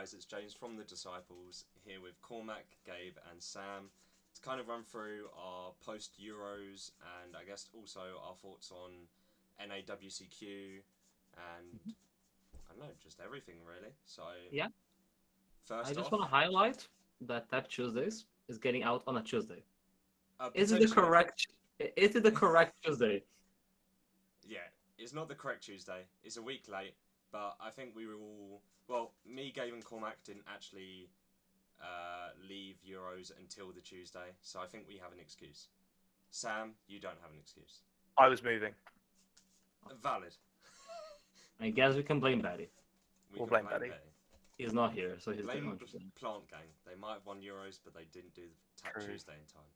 guys, it's James from the Disciples here with Cormac, Gabe, and Sam to kind of run through our post Euros and I guess also our thoughts on WCQ and I don't know, just everything really. So Yeah, first I just off, want to highlight that Tech Tuesdays is getting out on a Tuesday. Is it the potentially, correct? Is it the correct Tuesday? yeah, it's not the correct Tuesday. It's a week late, but I think we will. Well, me, Gabe, and Cormac didn't actually leave Euros until the Tuesday, so I think we have an excuse. Sam, you don't have an excuse. I was moving. Valid. I guess we can blame Batty. We'll can blame Betty. He's not here, so he's Blame going Plant Gang. They might have won Euros, but they didn't do the Tap True. Tuesday in time.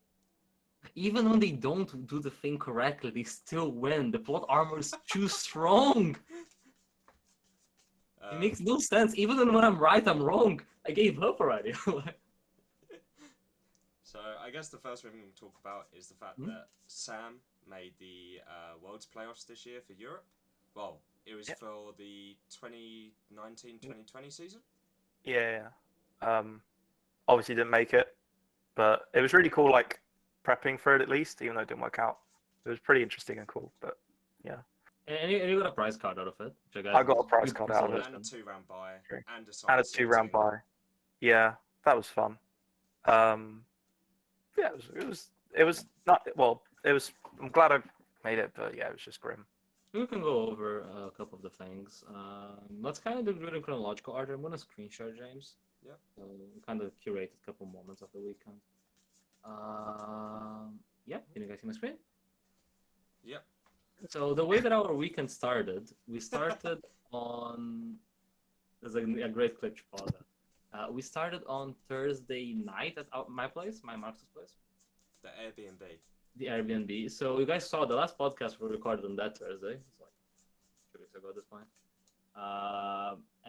Even when they don't do the thing correctly, they still win. The plot armor is too strong. It makes no sense. Even when I'm right, I'm wrong. I gave up already. So I guess the first thing we can talk about is the fact that Sam made the Worlds playoffs this year for Europe. Well, it was for the 2019-2020 season. Yeah. Obviously didn't make it, but it was really cool. Like prepping for it at least, even though it didn't work out. It was pretty interesting and cool. But yeah. And you got a prize card out of it. I got a prize card out of it. And a 2-round bye. True. And a And a 2-round bye. Yeah, that was fun. Yeah, it was not well. It was. I'm glad I made it, but yeah, it was just grim. We can go over a couple of the things. Let's kind of do it in chronological order. I'm gonna screenshot James. Yeah. So we kind of curated a couple moments of the weekend. Yeah. Can you guys see my screen? Yep. So the way that our weekend started, we started on. There's a great clip to pause that. We started on Thursday night at my place, my Marcus's place. The Airbnb. The Airbnb. So you guys saw the last podcast we recorded on that Thursday. It's like 2 weeks ago at this point.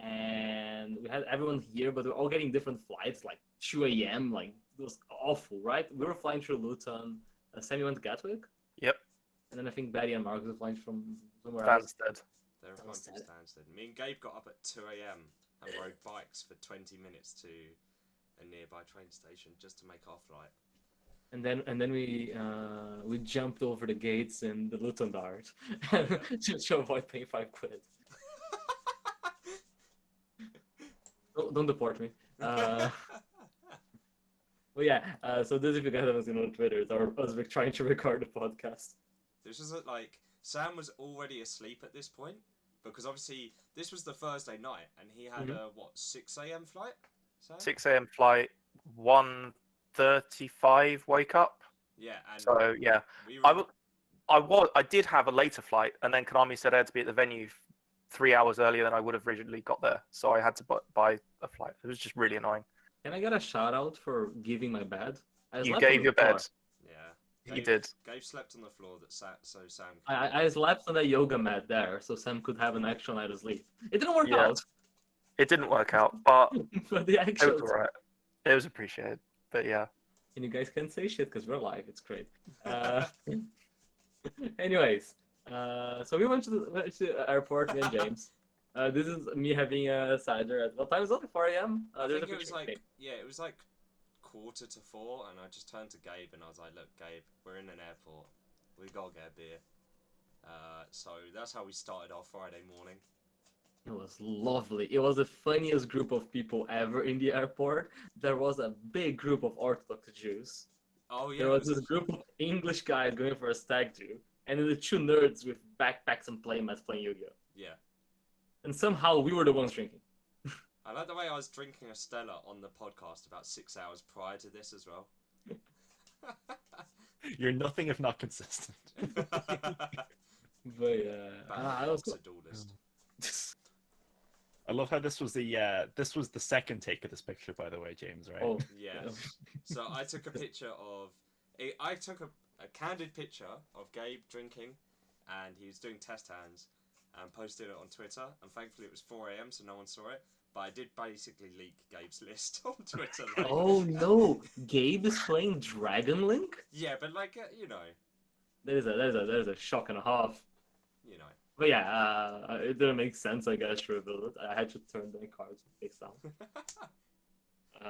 And we had everyone here, but we were all getting different flights, like 2 a.m. Like it was awful, right? We were flying through Luton. Sammy went to Gatwick. Yep. And then I think Barry and Marcus were flying from somewhere else. Stansted. They were flying from Stansted. Me and Gabe got up at 2 a.m. and rode bikes for 20 minutes to a nearby train station just to make our flight. And then we jumped over the gates in the Luton Dart to avoid paying £5. Don't deport me. Well, yeah. So this, if you guys haven't seen on Twitter, is us trying to record the podcast. This was like Sam was already asleep at this point because obviously this was the Thursday night and he had a 6 a.m. flight. Sam? 6 a.m. flight. 1:35 wake up. Yeah. And so yeah, I did have a later flight, and then Konami said I had to be at the venue 3 hours earlier than I would have originally got there, so I had to buy a flight. It was just really annoying. Can I get a shout out for giving my bed? You gave your bed. Yeah. You did. Gabe slept on the floor so Sam. I slept on a yoga mat there, so Sam could have an extra night of sleep. It didn't work out. It didn't work out, but but the actual. It was alright. It was appreciated, but yeah. And you guys can't say shit because we're live. It's great. Anyways, so we went to the airport, me and James. This is me having a cider at what time is it? 4 a.m. I think it was like it was like 3:45, and I just turned to Gabe and I was like, "Look, Gabe, we're in an airport. We gotta get a beer." So that's how we started our Friday morning. It was lovely. It was the funniest group of people ever in the airport. There was a big group of Orthodox Jews. Oh yeah. There was this group of English guys going for a stag do, and then the 2 nerds with backpacks and playmats playing Yu-Gi-Oh. Yeah. And somehow we were the ones drinking. I like the way I was drinking a Stella on the podcast about 6 hours prior to this as well. You're nothing if not consistent. But yeah, I was a duelist. I love how this was the second take of this picture, by the way, James, right? Oh yeah. So I took a picture of I took a candid picture of Gabe drinking, and he was doing test hands, and posted it on Twitter. And thankfully it was 4 a.m. so no one saw it. But I did basically leak Gabe's list on Twitter. Like... Oh no, Gabe is playing Dragon Link? Yeah, but like you know, there's a shock and a half. You know. But yeah, it didn't make sense, I guess, to rebuild it. I had to turn the cards face down.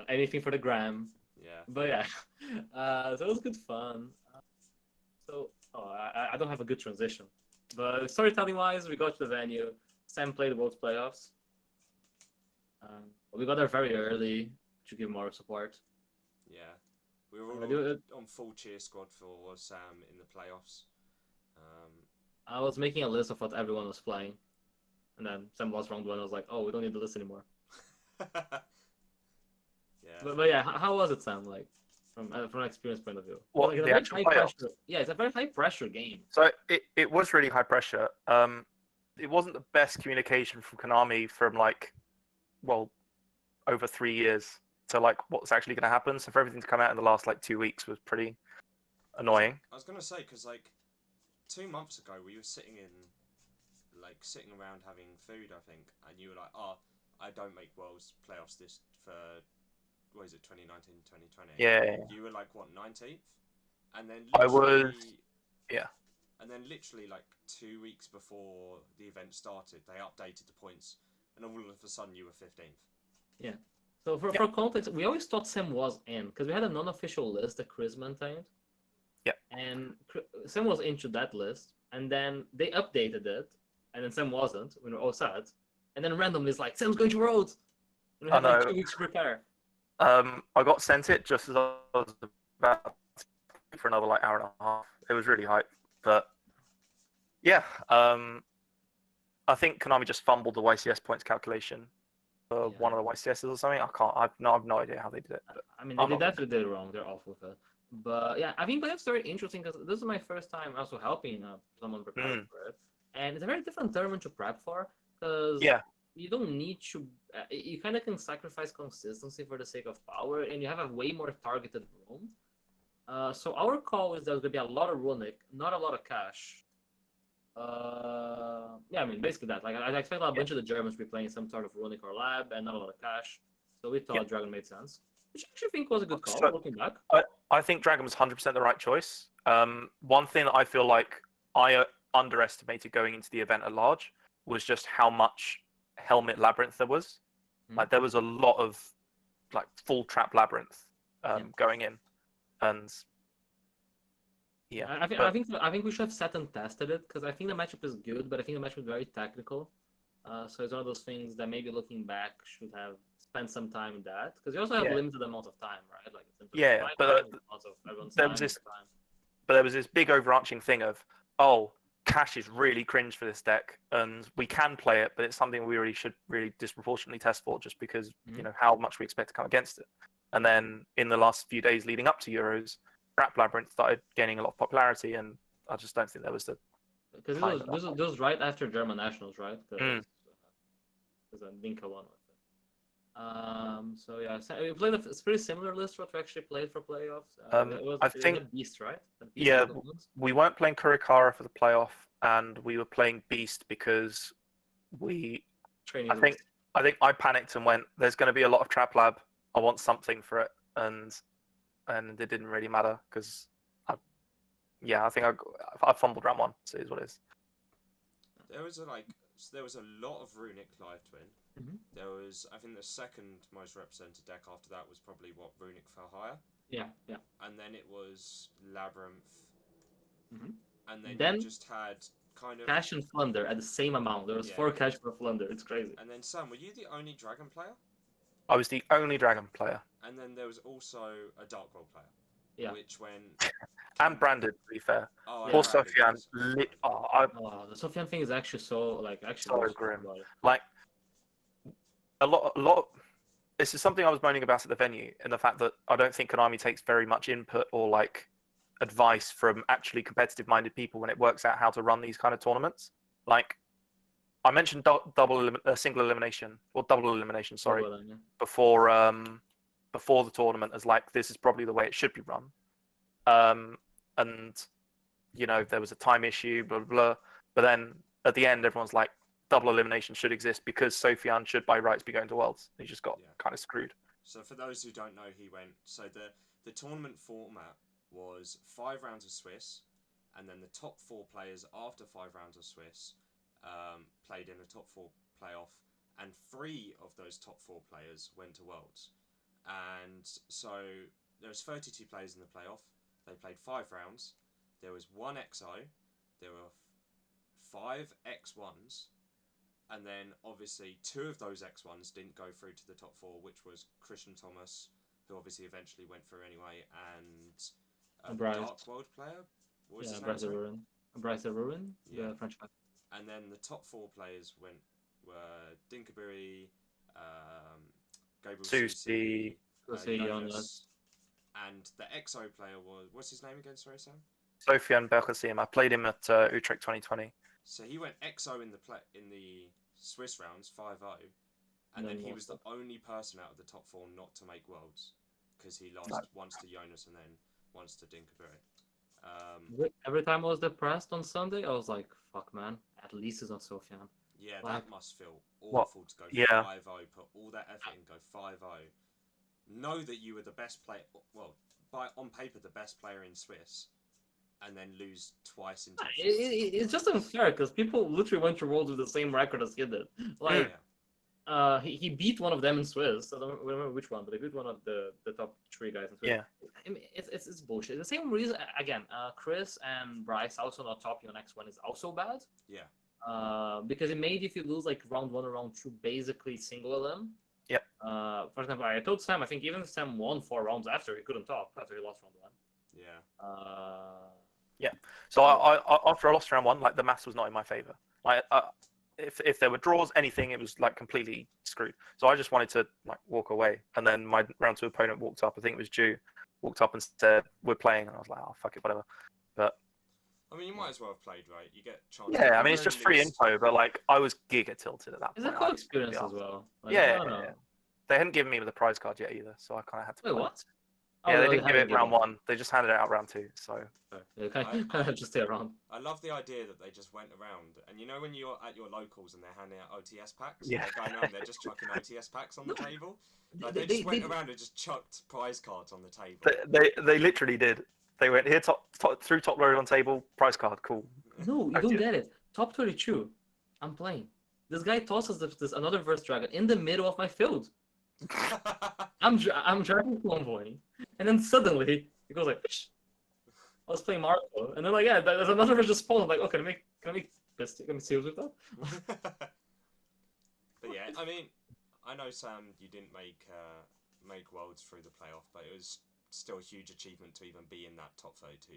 Anything for the gram. Yeah. But yeah, so it was good fun. I don't have a good transition. But storytelling wise, we got to the venue. Sam played both playoffs. We got there very early to give more support. Yeah. We were I all do- on full cheer squad for Sam in the playoffs. I was making a list of what everyone was playing. And then Sam lost round one. I was like, oh, we don't need the list anymore. Yeah. But yeah, how was it, Sam? Like, from an experience point of view? What, Like, it's a the very actual high playoffs? pressure. Yeah, it's a very high pressure game. So it was really high pressure. It wasn't the best communication from Konami from like, well, over 3 years to like what's actually going to happen. So for everything to come out in the last like 2 weeks was pretty annoying. I was gonna say, because like 2 months ago we were sitting around having food, I think, and you were like, "Oh, I don't make Worlds playoffs this for what is it, 2019, 2020?" Yeah. You were like what, 19th, and then I literally, was, yeah. and then literally like 2 weeks before the event started, they updated the points, and all of a sudden you were 15th. Yeah. So for context, we always thought Sam was in because we had a non-official list that Chris maintained. Yeah. And Sam was into that list, and then they updated it, and then Sam wasn't. We were all sad, and then randomly it's like Sam's going to Rhodes. And we had like 2 weeks to prepare. I got sent it just as I was about for another like hour and a half. It was really hype, but yeah, I think Konami just fumbled the YCS points calculation for one of the YCSs or something. I've no idea how they did it. But I mean, they definitely did it wrong. They're awful with it. But yeah, I think that's very interesting because this is my first time also helping someone prepare for it, and it's a very different tournament to prep for because you don't need to. You kind of can sacrifice consistency for the sake of power, and you have a way more targeted room. So our call is there's gonna be a lot of runic, not a lot of cash. Yeah, I mean basically that. Like I expect a bunch of the Germans to be playing some sort of runic or lab, and not a lot of cash. So we thought Dragon made sense, which I actually think was a good call. So, looking back, I think Dragon was 100% the right choice. One thing that I feel like I underestimated going into the event at large was just how much helmet labyrinth there was. Like there was a lot of like full trap labyrinth going in, and yeah. I think we should have sat and tested it because I think the matchup is good, but I think the matchup is very technical. So it's one of those things that maybe looking back should have spent some time in that because you also have limited amount of time, right? Like it's but there was this big overarching thing of, oh, cash is really cringe for this deck, and we can play it, but it's something we really should really disproportionately test for, just because you know how much we expect to come against it. And then in the last few days leading up to Euros, Trap Labyrinth started gaining a lot of popularity, and I just don't think there was the because this was right after German nationals, right? Because Ninka won with it. So yeah, we played a pretty similar list to what we actually played for playoffs. I think Beast, right? We weren't playing Kurikara for the playoff, and we were playing Beast because I think I panicked and went, "There's going to be a lot of Trap Lab. I want something for it," and it didn't really matter because I think I fumbled round one. So it is what it is. There was a lot of Runic live twin. There was, I think, the second most represented deck after that was probably Runic fell higher. Yeah. And then it was Labyrinth. And then you just had kind of cash and Flunder at the same amount. There was 4 cash for Flunder. It's crazy. And then Sam, were you the only Dragon player? I was the only Dragon player. And then there was also a Dark World player. Yeah. Which when and Brandon, to be fair. Poor Sofian. The Sofian thing is actually so grim. Like a lot. This is something I was moaning about at the venue, in the fact that I don't think Konami takes very much input or like advice from actually competitive-minded people when it works out how to run these kind of tournaments. Like I mentioned, single elimination or double elimination. Sorry, before the tournament, as like this is probably the way it should be run. And you know there was a time issue, blah blah blah. But then at the end, everyone's like, double elimination should exist because Sofian should by rights be going to Worlds. He just got kind of screwed. So for those who don't know, he went. So the tournament format was 5 rounds of Swiss, and then the top 4 players after 5 rounds of Swiss played in a top 4 playoff, and 3 of those top 4 players went to Worlds. And so there was 32 players in the playoff. They played 5 rounds. There was 1 XO. There were 5 X1s. And then obviously 2 of those X1s didn't go through to the top 4, which was Christian Thomas, who obviously eventually went through anyway, and Bryce. Dark World player. What was his Bryce name? Ruin. Bryce Ruin, Yeah. the French guy. And then the top 4 players were Dinkaburi, Gabriel Susi, Jonas, and the XO player what's his name again? Sorry, Sam. Sofian Belkacem. I played him at Utrecht 2020. So he went XO in the Swiss rounds 5-0, and then he was the only person out of the top 4 not to make Worlds, because he lost once to Jonas and then once to Dinkaburi. Every time I was depressed on Sunday, I was like, "Fuck, man! At least it's not Sofian." Yeah, Like, that must feel awful to go 5-0, put all that effort in, go 5-0. Know that you were the best player, well, on paper, the best player in Swiss, and then lose twice in top 4. It's just unfair because people literally went to Worlds with the same record as he did. Like, he beat one of them in Swiss. I don't remember which one, but he beat one of the top 3 guys in Swiss. Yeah. I mean, it's bullshit. The same reason, again, Chris and Bryce also not top you on X1 is also bad. Yeah. Because it made if you lose like round 1 or round 2, basically single them. Yep. For example, I told Sam, I think even if Sam won 4 rounds after, he couldn't top after he lost round 1. Yeah. Yeah. So I after I lost round 1, like the maths was not in my favor. Like if there were draws, anything, it was like completely screwed. So I just wanted to like walk away, and then my round 2 opponent walked up. I think it was Jew, walked up and said, "We're playing," and I was like, "Oh fuck it, whatever." But I mean, you might as well have played, right? You get chance. yeah, I mean it's just free info, but like I was giga tilted at that It's point. a cool experience as well. Like, Yeah. They hadn't given me the prize card yet either, so I kind of had to. Wait, play. what? Yeah, they didn't give it round 1. They just handed it out round 2. So Yeah, kind of just stay around. I love the idea that they just went around, and you know when you're at your locals and they're handing out OTS packs, Yeah. they're going around, they're just chucking OTS packs on the table. Like they just went around and just chucked prize cards on the table. they literally did. They went here, through top loaded on table, prize card, cool. No, you don't get it. Top 32. I'm playing. This guy tosses this another verse dragon in the middle of my field. I'm driving convoy, and then suddenly it goes like, Psh. I was playing Marco, and then like there's another verse just spawned. I'm like, oh, can I make seals with that? But yeah, I mean, I know Sam, you didn't make Worlds through the playoff, but it was still a huge achievement to even be in that top 32.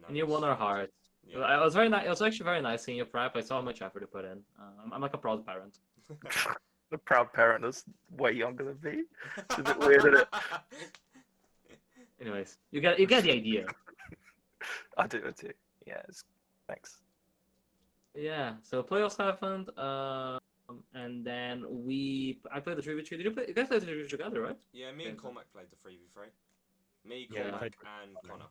And you won our hearts. Yeah. It was very nice. It was actually very nice seeing you prep. I saw how much effort you put in. I'm like a proud parent. A proud parent that's way younger than me. It's a bit weird, isn't it? Anyways, you get the idea. I do too. Yeah, thanks. Yeah, so playoffs happened, and then I played the 3v3. Did you guys play the 3v3 together, right? Yeah, me and Cormac played the 3v3. Me, Cormac, and Connor.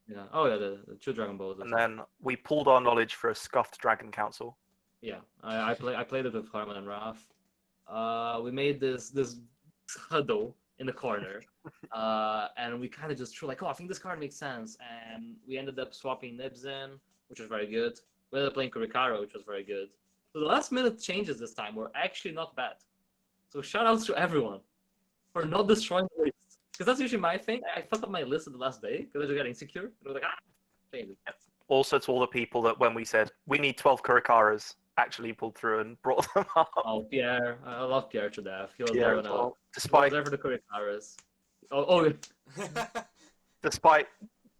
Yeah. Oh yeah, the 2 Dragon Balls. And then we pulled our knowledge for a scuffed Dragon Council. Yeah, I played it with Harman and Raph. We made this huddle in the corner, and we kind of just threw like, oh, I think this card makes sense, and we ended up swapping Nibs in, which was very good. We ended up playing Kurikara, which was very good. So the last minute changes this time were actually not bad. So shout outs to everyone for not destroying the list. Because that's usually my thing. I fucked up my list at the last day because I just got insecure. And I was like, change it. Also to all the people that when we said we need 12 Kurikaras, actually pulled through and brought them up. Oh, Pierre. I love Pierre to death. He was there when despite there for the Kurikaras. Oh. Despite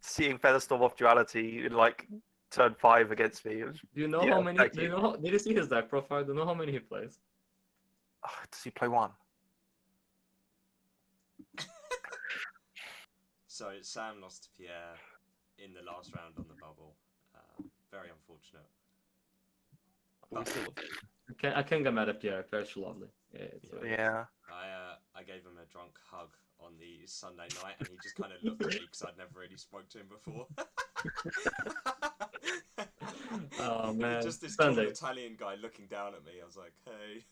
seeing Featherstorm off duality in like turn 5 against me. Do you know how many? Did you see his deck profile? Do you know how many he plays? Oh, does he play 1? So Sam lost to Pierre in the last round on the bubble. Very unfortunate. I can't get mad at Pierre. Pierre's lovely. Yeah. I gave him a drunk hug on the Sunday night, and he just kind of looked at me because I'd never really spoke to him before. Oh man! Just this cool Italian guy looking down at me. I was like, hey.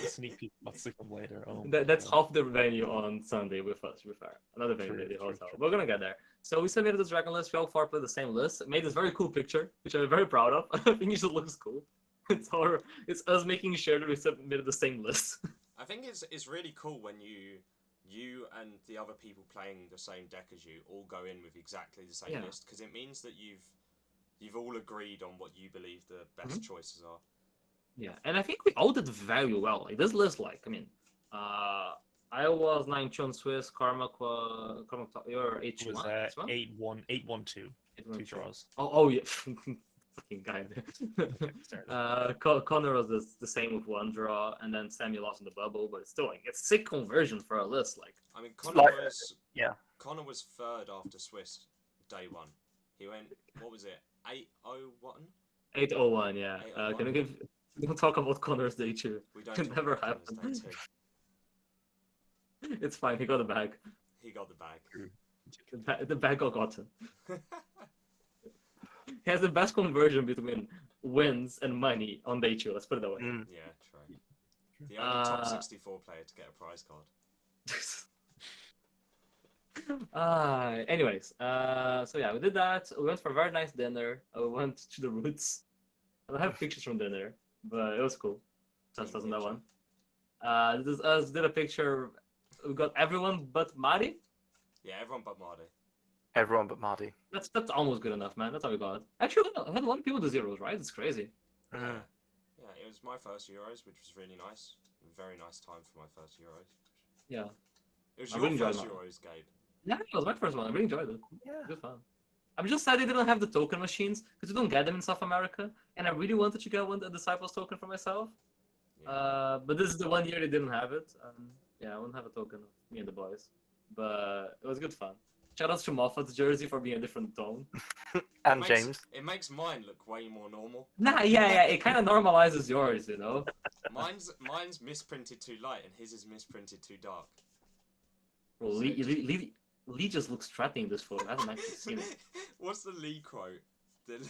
Sneak peek what's to come later. Oh, That's God. half the venue on Sunday with us, to be fair. Another venue, True, the true, hotel. true. We're gonna get there. So we submitted this Dragon list. We all four played the same list. Made this very cool picture, which I'm very proud of. I think it just looks cool. It's us making sure that we submitted the same list. I think it's really cool when you and the other people playing the same deck as you all go in with exactly the same Yeah. list, because it means that you've all agreed on what you believe the best choices are. Yeah, and I think we all did very well. Like this list, like I mean, I was 9-2 Swiss, Carmack you're 8 It was 8-1, 8-1-2. 2 draws. Oh yeah, fucking guy. Connor was the same with 1 draw, and then Sammy lost in the bubble, but it's still like it's sick conversion for a list. Like I mean, Connor was third after Swiss day 1. He went, what was it, 8-0-1? 801, yeah. 801. Can we don't talk about Connor's day 2. We don't It talk never about Connor's happened. day 2. It's fine. He got the bag. He got the bag. The bag got gotten. He has the best conversion between wins and money on day 2. Let's put it that way. Yeah, true. The only top 64 player to get a prize card. Anyways, so yeah, we did that. We went for a very nice dinner. We went to the Roots. I don't have pictures from dinner, but it was cool. Just doesn't that one. This is us did a picture. We got everyone but Mari. Yeah, everyone but Marty. Everyone but Marty. That's almost good enough, man. That's all we got. Actually, I had a lot of people do zeros, right? It's crazy. Yeah, it was my first Euros, which was really nice. Very nice time for my first Euros. Yeah. It was I your really enjoyed first mine. Euros, Gabe. Yeah, it was my first one. I really enjoyed it. Yeah. Good fun. I'm just sad they didn't have the token machines because we don't get them in South America, and I really wanted to get a Disciples token for myself. Yeah. But this is the 1 year they didn't have it. Yeah, I wouldn't have a token of me and the boys, but it was good fun. Shout out to Moffat's jersey for being a different tone. And James. It makes mine look way more normal. Nah, yeah, it kind of normalizes yours, you know. Mine's misprinted too light, and his is misprinted too dark. Well, Lee just looks threatening this photo. I haven't actually seen it. What's the Lee quote? The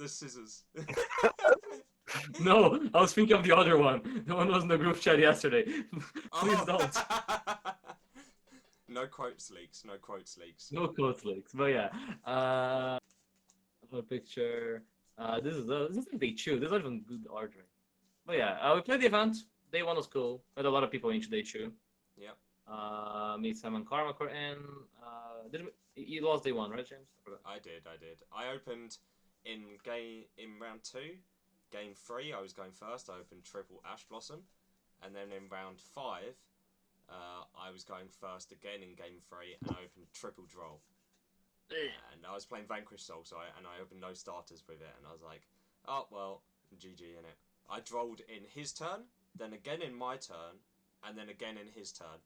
scissors. No, I was thinking of the other one. The one was in the group chat yesterday. Please don't. No quotes leaks. No quotes leaks. No quotes leaks. But yeah, a picture. This is like day 2. This is not even good ordering. But yeah, we played the event. Day 1 was cool. We had a lot of people into day 2. Yep. Me, Sam, and Carmack were in. You lost day 1, right, James? I did. I opened in round 2. Game 3, I was going first. I opened triple Ash Blossom, and then in round 5, I was going first again in game 3, and I opened triple Droll. And I was playing Vanquish Soul, so I opened no starters with it, and I was like, oh well, GG in it. I drolled in his turn, then again in my turn, and then again in his turn,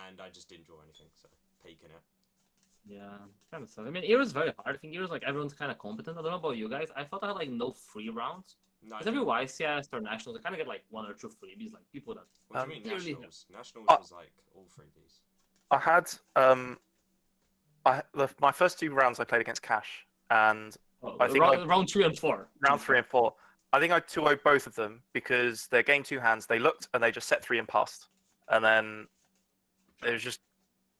and I just didn't draw anything, so peeking it. Yeah, kind of sucks. I mean, Heroes very hard. I think Heroes, like, everyone's kind of competent. I don't know about you guys. I thought I had, like, no free rounds. No, Because every YCS or Nationals, I kind of get, like, 1 or 2 freebies, like, people that... What do you mean, clearly- Nationals? Nationals was, like, all freebies. I had my first 2 rounds I played against Cash, and I think round 3 and 4. round 3 and 4. I think I 2-0'd both of them because their game 2 hands, they looked and they just set 3 and passed. And then it was just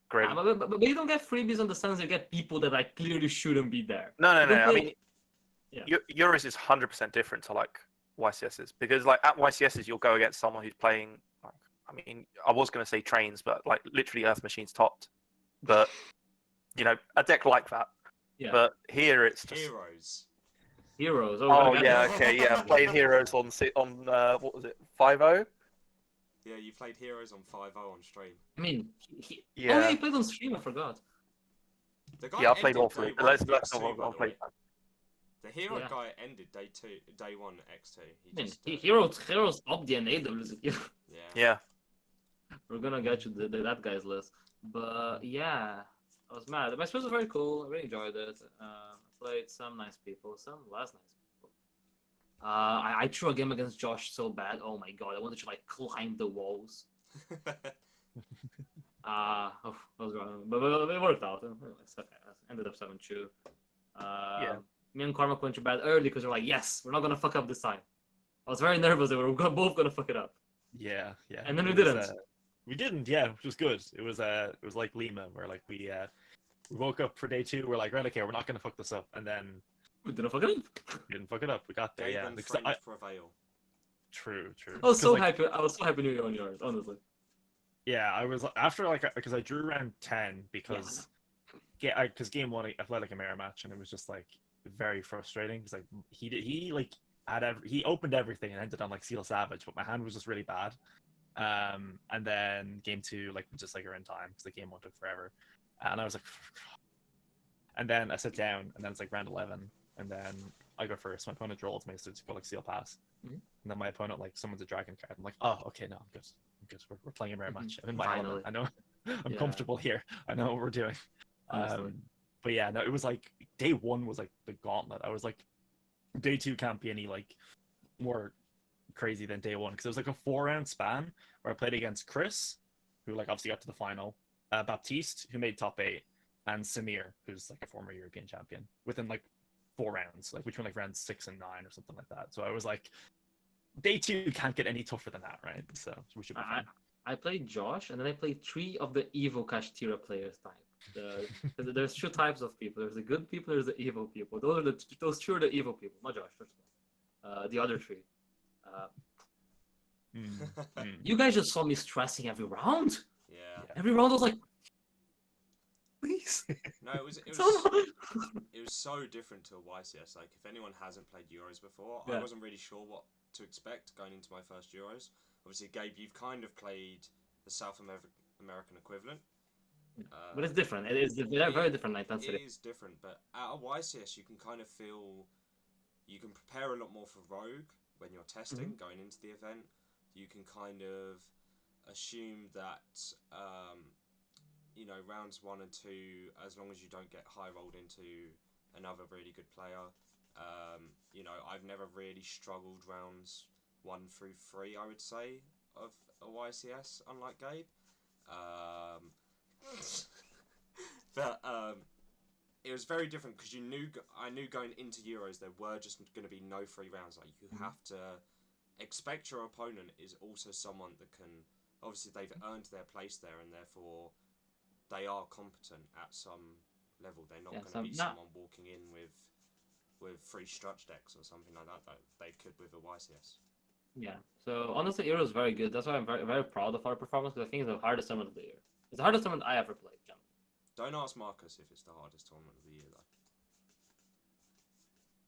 great. But you don't get freebies in the sense you get people that, like, clearly shouldn't be there. No. You don't I play- mean, Yeah. Euros is 100% different to like YCSs because like at YCSs you'll go against someone who's playing. Like, I mean, I was going to say trains, but like literally Earth Machines topped. But you know, a deck like that. Yeah. But here it's just Heroes. Oh yeah, okay, yeah. Playing Heroes on what was it, 5-0? Yeah, you played Heroes on 5-0 on stream. I mean, Yeah. Oh yeah, he played on stream. I forgot. The guy Yeah, I played ended all 3. day But one let's X2, not by I'll the play way. that. The hero Yeah. guy ended day 1 X2. I mean, Heroes top DNA WCQ. Yeah. Yeah. We're gonna get you that guy's list. But yeah, I was mad. My space was very cool. I really enjoyed it. Played some nice people, some less nice people. I threw a game against Josh so bad. Oh my god, I wanted to like climb the walls. I was wrong, but it worked out. It's okay. I ended up 7-2. Me and Cormac went to bed early because we're like, yes, we're not gonna fuck up this time. was very nervous that we were both gonna fuck it up. Yeah. And then we It didn't. was, we didn't. Yeah, which was good. It was like Lima, where like we woke up for day 2. We're like, right, okay, we're not gonna fuck this up, and then We didn't fuck it up. we didn't fuck it up. We got there. Gabe Yeah. and Because friends prevail. True. I was so like, happy. I was so happy New Year on yours, honestly. Yeah, I was after like because I drew around 10 because because game 1 I played like a mirror match and it was just like very frustrating because like he like he opened everything and ended on like Seal Savage, but my hand was just really bad. And then game 2 like just like around time because the game 1 took forever, and I was like, and then I sit down and then it's like round 11 and then I go first. My opponent rolls me so to go like Seal Pass, and then my opponent like summons a dragon card. I'm like, oh okay, no, I'm good. We're playing a mirror match. I'm in my element. I know. I'm comfortable here. I know what we're doing. But yeah, no, it was like day 1 was like the gauntlet. I was like, day 2 can't be any like more crazy than day 1 because it was like a 4-round span where I played against Chris, who like obviously got to the final, Baptiste, who made top 8, and Samir, who's like a former European champion, within like 4 rounds, like between like rounds 6 and 9 or something like that. So I was like, day 2 can't get any tougher than that, right? So we should be fine. I played Josh, and then I played 3 of the evil Kashtira players type. There's 2 types of people. There's the good people, there's the evil people. Those 2 are the evil people, not Josh. First of all. The other 3. You guys just saw me stressing every round. Yeah. Every round I was like, please. No, it was so different to a YCS. Like, if anyone hasn't played Euros before, I wasn't really sure what to expect going into my first Euros. Obviously, Gabe, you've kind of played the South American equivalent. But it's different. It is very different intensity. It is different, but at a YCS, you can kind of feel you can prepare a lot more for Rogue when you're testing going into the event. You can kind of assume that rounds 1 and 2, as long as you don't get high rolled into another really good player. I've never really struggled rounds 1 through 3, I would say, of a YCS, unlike Gabe. But it was very different because I knew going into Euros there were just going to be no free rounds. Like, you have to expect your opponent is also someone that can, obviously they've earned their place there and therefore they are competent at some level. They're not going to be someone walking in with 3 stretch decks or something like that they could with a YCS. Yeah. So honestly, Euro is very good. That's why I'm very, very proud of our performance, because I think it's the hardest tournament of the year. It's the hardest tournament I ever played. Don't ask Marcus if it's the hardest tournament of the year, though.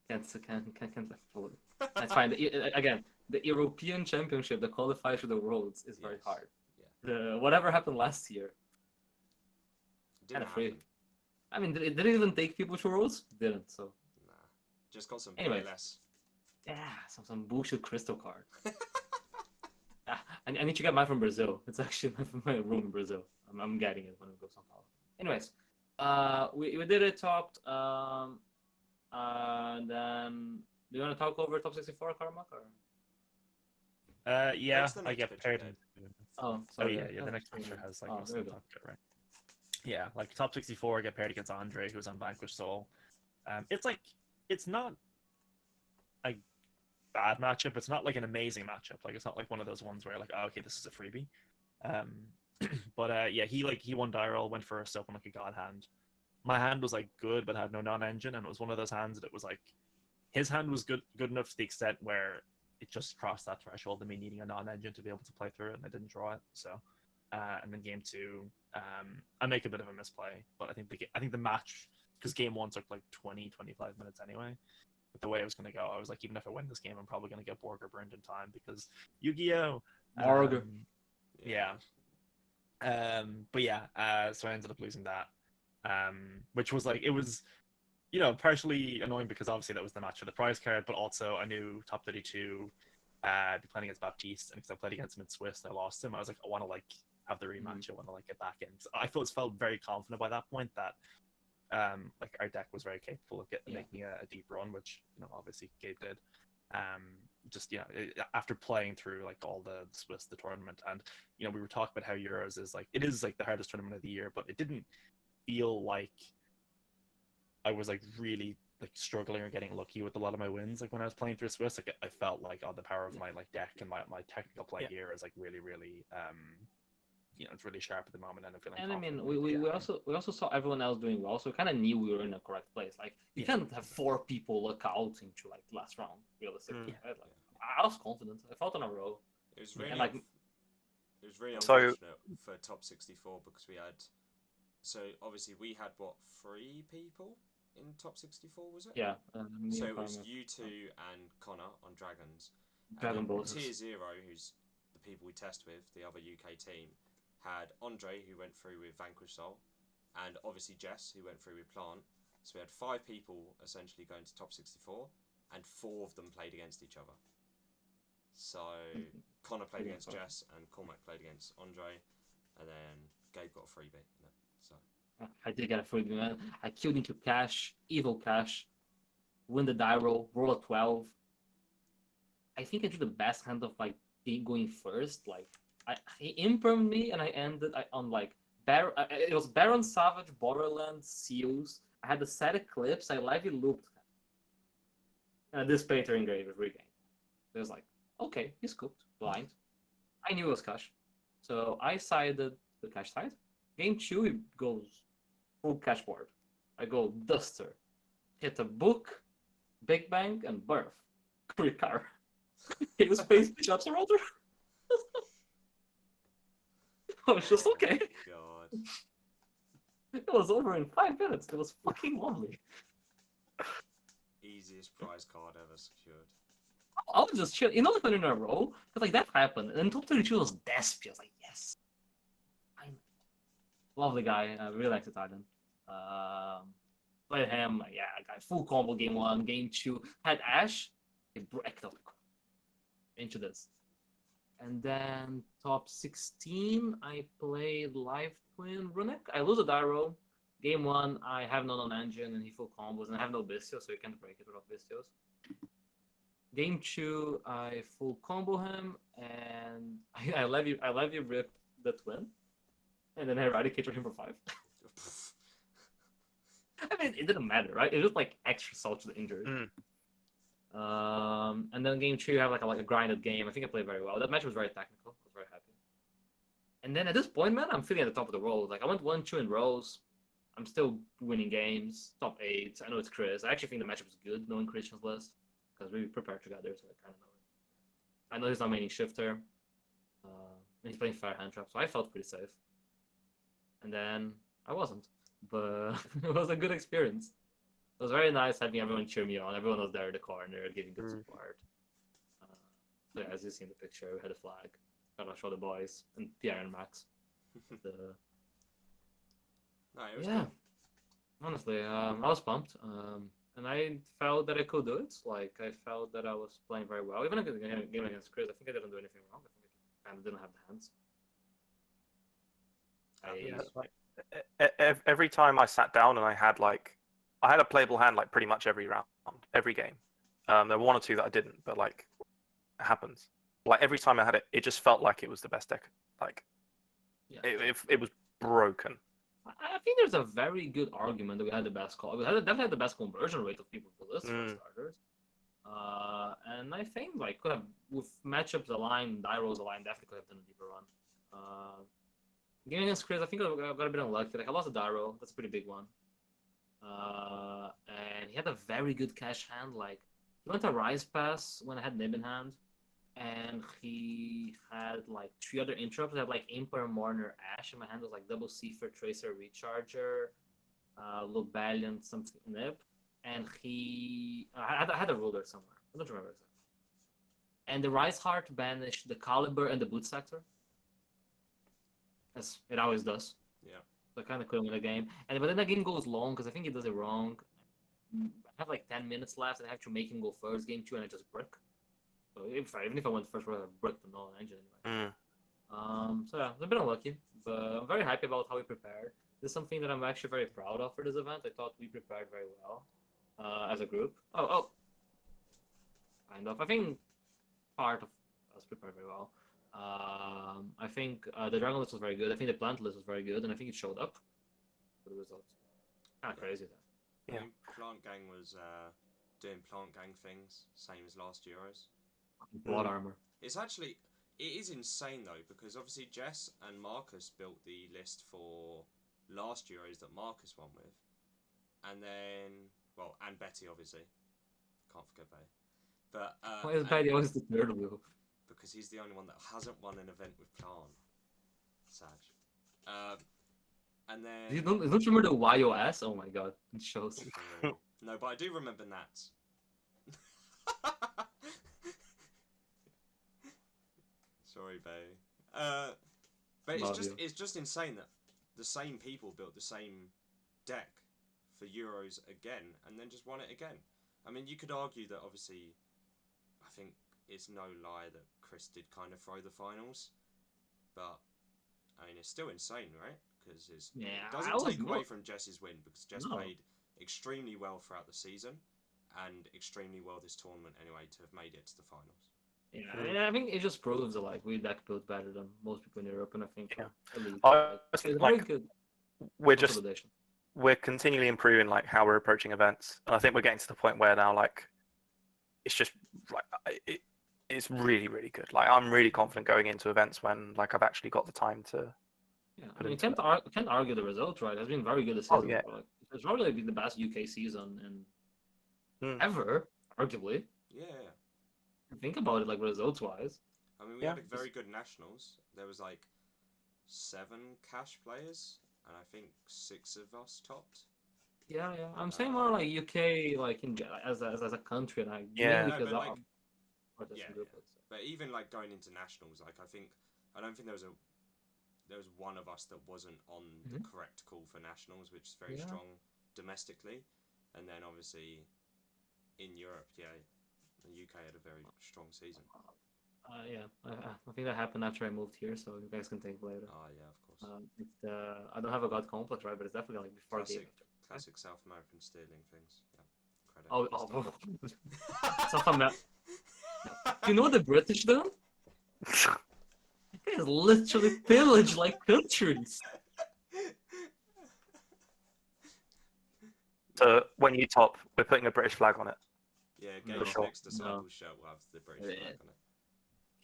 Can't afford it. That's fine. Again, the European Championship, the qualifiers for the Worlds, is very hard. Yeah. Whatever happened last year. Didn't happen. I mean, it didn't even take people to Worlds. Didn't, so. Nah. Just got some PLS. Yeah, some bullshit crystal card. I need to get mine from Brazil. It's actually from my room in Brazil. I'm getting it when we go to São Paulo. Anyways, we did it, talked, and then do you want to talk over top 64, Carmack, or? Yeah, I get paired. Oh, sorry. The next picture has like there we go. Right? Yeah, like top 64, I get paired against Andre, who's on Vanquish Soul. It's not a bad matchup. It's not like an amazing matchup. Like, it's not like one of those ones where like, oh, okay, this is a freebie. But he won die roll, went first, opened like a god hand. My hand was like good, but had no non-engine, and it was one of those hands that was like, his hand was good enough to the extent where it just crossed that threshold of me needing a non-engine to be able to play through it, and I didn't draw it. So, and then game 2, I make a bit of a misplay, but I think the match, because game 1 took like 20-25 minutes anyway. With the way it was going to go, I was like, even if I win this game, I'm probably going to get Borger burned in time because Yu-Gi-Oh! Borger. Yeah. So I ended up losing that, which was like, it was, partially annoying because obviously that was the match for the prize card, but also I knew top 32, be playing against Baptiste, and because I played against him in Swiss and I lost him, I was like, I want to like have the rematch. I want to like get back in. So I felt very confident by that point that like our deck was very capable of making a deep run, which obviously Gabe did. After playing through like all the Swiss, the tournament, and we were talking about how Euros is like, it is like the hardest tournament of the year, but it didn't feel like I was like really like struggling or getting lucky with a lot of my wins. Like when I was playing through Swiss, like I felt like the power of my like deck and my technical play here is like really it's really sharp at the moment, and I'm feeling. And I mean, confident. we also saw everyone else doing well, so we kind of knew we were in the correct place. Like you can't have 4 people look out into like the last round, realistically. Right? Like, I was confident. I felt on a roll. It was really it was really So- unfortunate for top 64 because we had. So obviously we had 3 people in top 64, was it? Yeah. So it was you two and Connor on Dragons. Dragon and then Balls. Tier 0, who's the people we test with, the other UK team, had Andre, who went through with Vanquish Soul, and obviously Jess, who went through with Plant. So we had 5 people essentially going to top 64, and 4 of them played against each other. So Connor played against Jess, and Cormac played against Andre, and then Gabe got a freebie. So I did get a freebie, man. I killed into cash, evil cash, win the die roll a 12. I think I did the best hand of like going first. Like he impermed me, and I ended on like it was Baron Savage, Borderlands, Seals. I had the set Eclipse. I lightly looped him. And I displayed her engrave every game. It was like, okay, he's cooked, blind. I knew it was cash, so I sided the cash side. Game 2, he goes full cash board. I go Duster, hit a book, Big Bang, and Birth. Recur. He was face pitch-ups around her. I was just okay. God. It was over in 5 minutes. It was fucking lovely. Easiest prize card ever secured. I was just chill. Like when in a row, because like that happened, and then top 32 was Despy. I was like, yes. Fine. Lovely guy. I really like the Titan. Played him. Like, yeah, I got full combo game 1, game 2. Had Ash. It breaked up into this. And then top 16, I played Live Twin Runic. I lose a die roll. Game 1, I have no non-engine and he full combos, and I have no Bistio, so you can't break it without Bistios. Game 2, I full combo him, and I let you rip the Twin, and then I eradicate him for 5. I mean, it didn't matter, right? It was like extra salt to the injury. And then game 2, you have like a grinded game. I think I played very well. That match was very technical. I was very happy. And then at this point, man, I'm feeling at the top of the world. Like I went 1-2 in rows. I'm still winning games. Top 8. I know it's Chris. I actually think the matchup is good, knowing Christian's list, because we prepared together, so I kind of know it. I know he's not maining shifter. And he's playing fair hand trap, so I felt pretty safe. And then I wasn't, but it was a good experience. It was very nice having everyone cheer me on. Everyone was there in the corner, giving good support. So yeah, as you see in the picture, we had a flag. Gotta show the boys and Pierre and Max. No, it was Yeah, good. honestly, I was pumped, and I felt that I could do it. Like I felt that I was playing very well. Even in the game against Chris, I think I didn't do anything wrong. I think I kind of didn't have the hands. Every time I sat down and I had a playable hand like pretty much every round, every game. There were 1 or 2 that I didn't, but like it happens. Like every time I had it, it just felt like it was the best deck. Like it was broken. I think there's a very good argument that we had the best call. We definitely had the best conversion rate of people to list for starters. And I think like could have, with matchups aligned, die rolls aligned, definitely could have done a deeper run. Game against Chris, I think I got a bit unlucky. Like I lost a die roll. That's a pretty big one. And he had a very good cash hand. Like he went to Rise Pass when I had Nib in hand, and he had like 3 other interrupts. I had like Imper, Mourner, Ash in my hand. It was like double Cipher, Tracer, Recharger, Lobalion, something Nib, and I had a ruler somewhere. I don't remember exactly. And the Rise Heart banished the Caliber and the Boot Sector, as it always does. Yeah. So I kind of couldn't win the game. But then the game goes long because I think he does it wrong. I have like 10 minutes left, and I have to make him go first. Game 2, and I just brick. So even if I went first, I would have bricked the null engine anyway. So yeah, it's a bit unlucky, but I'm very happy about how we prepared. This is something that I'm actually very proud of for this event. I thought we prepared very well as a group. Kind of. I think part of us prepared very well. I think the Dragon list was very good. I think the Plant list was very good, and I think it showed up for the results. Kind of crazy, though. Yeah. I mean, Plant Gang was doing Plant Gang things, same as last Euros. Blood armor. It's actually, it is insane though, because obviously Jess and Marcus built the list for last Euros that Marcus won with. And then, well, and Betty obviously. Can't forget Betty. But, Why is Betty always the third wheel? because he's the only one that hasn't won an event with Plant. Sad. And then... You don't remember the YOS? Oh my god, it shows. No, but I do remember Nats. Sorry, babe. But it's just insane that the same people built the same deck for Euros again and then just won it again. I mean, you could argue that obviously, I think it's no lie that Chris did kind of throw the finals, but I mean, it's still insane, right? Because it doesn't take away from Jess's win, because Jess played extremely well throughout the season and extremely well this tournament anyway to have made it to the finals. Yeah, and I think it just proves that like we deck built better than most people in Europe, and I think it's very good. We're continually improving like how we're approaching events, and I think we're getting to the point where now like it's just like it's really really good. Like I'm really confident going into events when like I've actually got the time to. Yeah, I mean, can't argue the results, right? It's been very good this season. Like, it's probably been the best UK season in ever, arguably. Yeah. Think about it, like results-wise. I mean, we had a very good nationals. There was like 7 cash players, and I think 6 of us topped. Yeah. I'm saying more like UK, like as a country, like But even like going into nationals, like I don't think there was one of us that wasn't on the correct call for nationals, which is very strong domestically, and then obviously in Europe, the UK had a very strong season. I think that happened after I moved here, so you guys can think later. Oh yeah, of course. I don't have a god complex, right? But it's definitely like before classic South American stealing things. Yeah. Credit. South America. You know what the British do? They literally pillage like countries. So when you top, we're putting a British flag on it. Yeah, Gabe's next Disciple shirt will have the British flag on it.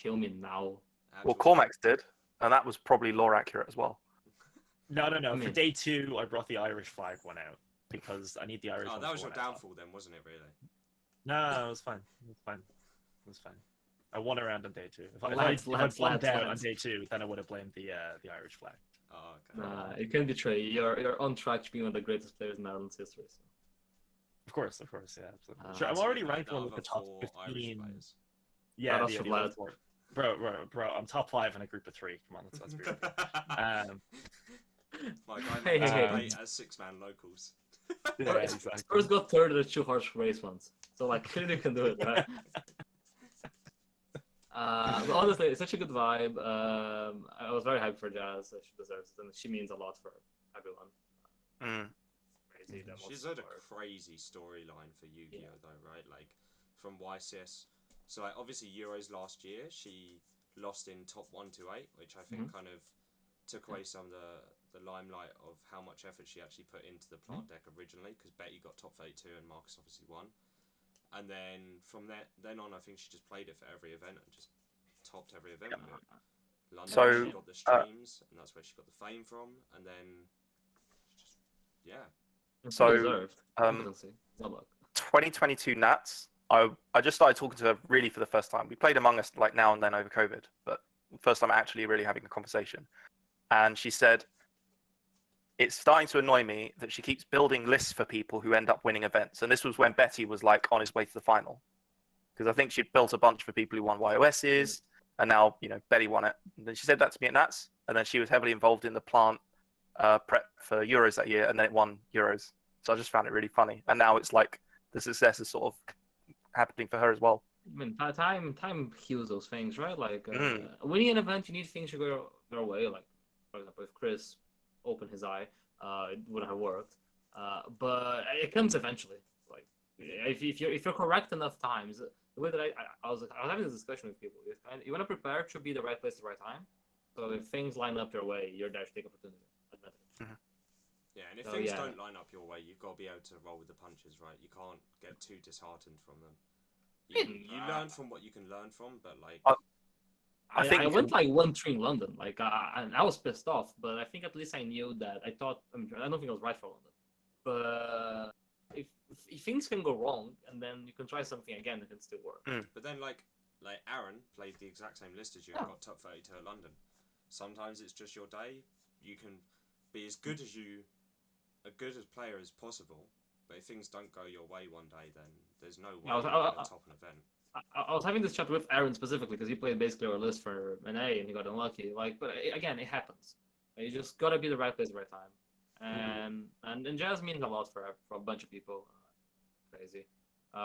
Kill me now. Well, Cormax did, and that was probably lore accurate as well. No. For day 2, I brought the Irish flag one out because I need the Irish. Oh, that was your downfall then, wasn't it? Really? No, it was fine. It was fine. I won around on day 2. If I won down on day 2, then I would have blamed the Irish flag. Oh, okay. You can't betray. You're on track to be one of the greatest players in Ireland's history. So. Of course, yeah, absolutely. Sure, I'm already ranked one with the top 15. Yeah, bro, I'm top 5 in a group of 3. Come on, let's be real. Like I as 6-man locals. Yeah, exactly. Spurs got third in a 2-horse race once, so like clearly you can do it, right? But honestly, it's such a good vibe. I was very happy for Jazz. She deserves it, and she means a lot for everyone. Crazy. She's had a crazy storyline for Yu-Gi-Oh though, right? Like from YCS. So like obviously Euros last year, she lost in top 1 to 8, which I think kind of took away some of the limelight of how much effort she actually put into the Plant deck originally, because Betty got top 32 and Marcus obviously won. And then from then on, I think she just played it for every event and just topped every event with it. London, she got the streams, and that's where she got the fame from. And then, So, 2022 Nats, I just started talking to her really for the first time. We played Among Us like now and then over COVID, but first time actually really having a conversation. And she said, it's starting to annoy me that she keeps building lists for people who end up winning events. And this was when Betty was like on his way to the final. Because I think she'd built a bunch for people who won YOSs, and now, Betty won it. And then she said that to me at Nats, and then she was heavily involved in the Plant prep for Euros that year, and then it won Euros. So I just found it really funny. And now it's like the success is sort of happening for her as well. I mean, time heals those things, right? Like winning an event, you need things to go your way. Like, for example, if Chris opened his eye, it wouldn't have worked. But it comes eventually. Like, if you're correct enough times, the way that I was having this discussion with people, you want to prepare to be the right place at the right time. So if things line up your way, you're there to take opportunity. Yeah, and if So, things yeah. don't line up your way, you've got to be able to roll with the punches, right? You can't get too disheartened from them. You learn from what you can learn from, but like, I think I went like 1-3 in London, like, and I was pissed off, but I think at least I knew that I thought, I don't think I was right for London, but if things can go wrong, and then you can try something again, it can still work. but then like Aaron played the exact same list as you and got top 32 at London. Sometimes it's just your day. You can be as good as player as possible, but if things don't go your way one day, then there's no way you're going to top an event. I was having this chat with Aaron specifically because he played basically our list for an A and he got unlucky. Like, but again, it happens. You just gotta be the right place at the right time. And jazz means a lot for a bunch of people. Crazy.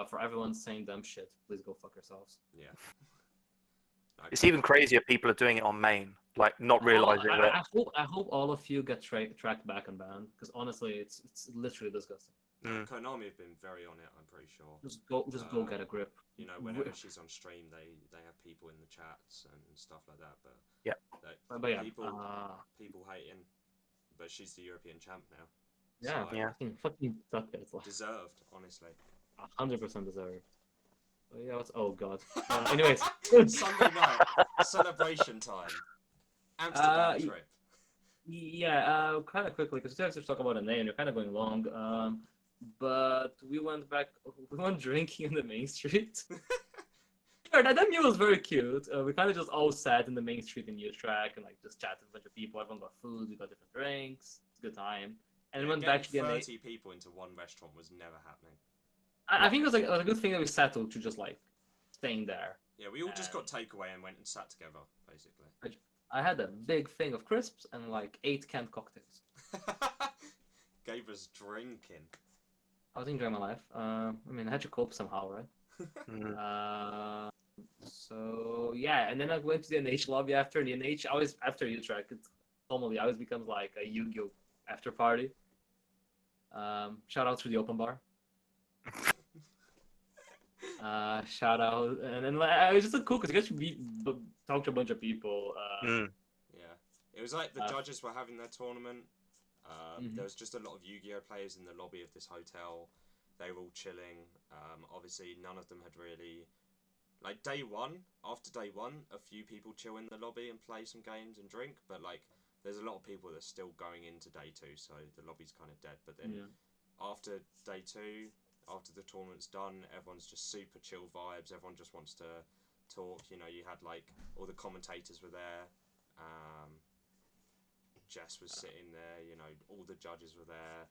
For everyone saying dumb shit, please go fuck yourselves. Yeah. it's even crazier. People are doing it on main, like not realizing that. I hope all of you get tracked back and banned because honestly, it's literally disgusting. Konami have been very on it. I'm pretty sure. Just go get a grip. You know, whenever she's on stream, they have people in the chats and stuff like that. But yeah, people hating, but she's the European champ now. Yeah, so, yeah. Fucking suck it. Like, deserved, honestly. 100% deserved. But yeah, oh god. Anyways, Sunday night celebration time. Amsterdam trip. Yeah, kind of quickly because we have to talk about a name. You're kind of going long. But we went drinking in the main street. That meal was very cute. We kind of just all sat in the main street in Utrecht and like just chatted with a bunch of people. Everyone got food. We got different drinks. It's a good time. And we went back to the 30 people into one restaurant was never happening. I think it was a good thing that we settled to just like staying there. Yeah, we all just got takeaway and went and sat together, basically. I had a big thing of crisps and like 8 canned cocktails. Gabe was drinking. I was enjoying my life. I mean, I had to cope somehow, right? So yeah, and then I went to the NH lobby after. And the NH, always after Utrecht, it normally always becomes like a Yu-Gi-Oh after party. Shout out to the open bar. Shout out, and then it was just cool because you get to talk to a bunch of people. Yeah, it was like the judges were having their tournament. There was just a lot of Yu-Gi-Oh players in the lobby of this hotel. They were all chilling. Obviously, none of them had really, like after day one, a few people chill in the lobby and play some games and drink. But like, there's a lot of people that are still going into day 2, so the lobby's kind of dead. But then after day 2, after the tournament's done, everyone's just super chill vibes. Everyone just wants to talk. You know, you had like all the commentators were there. Jess was sitting there. You know, all the judges were there.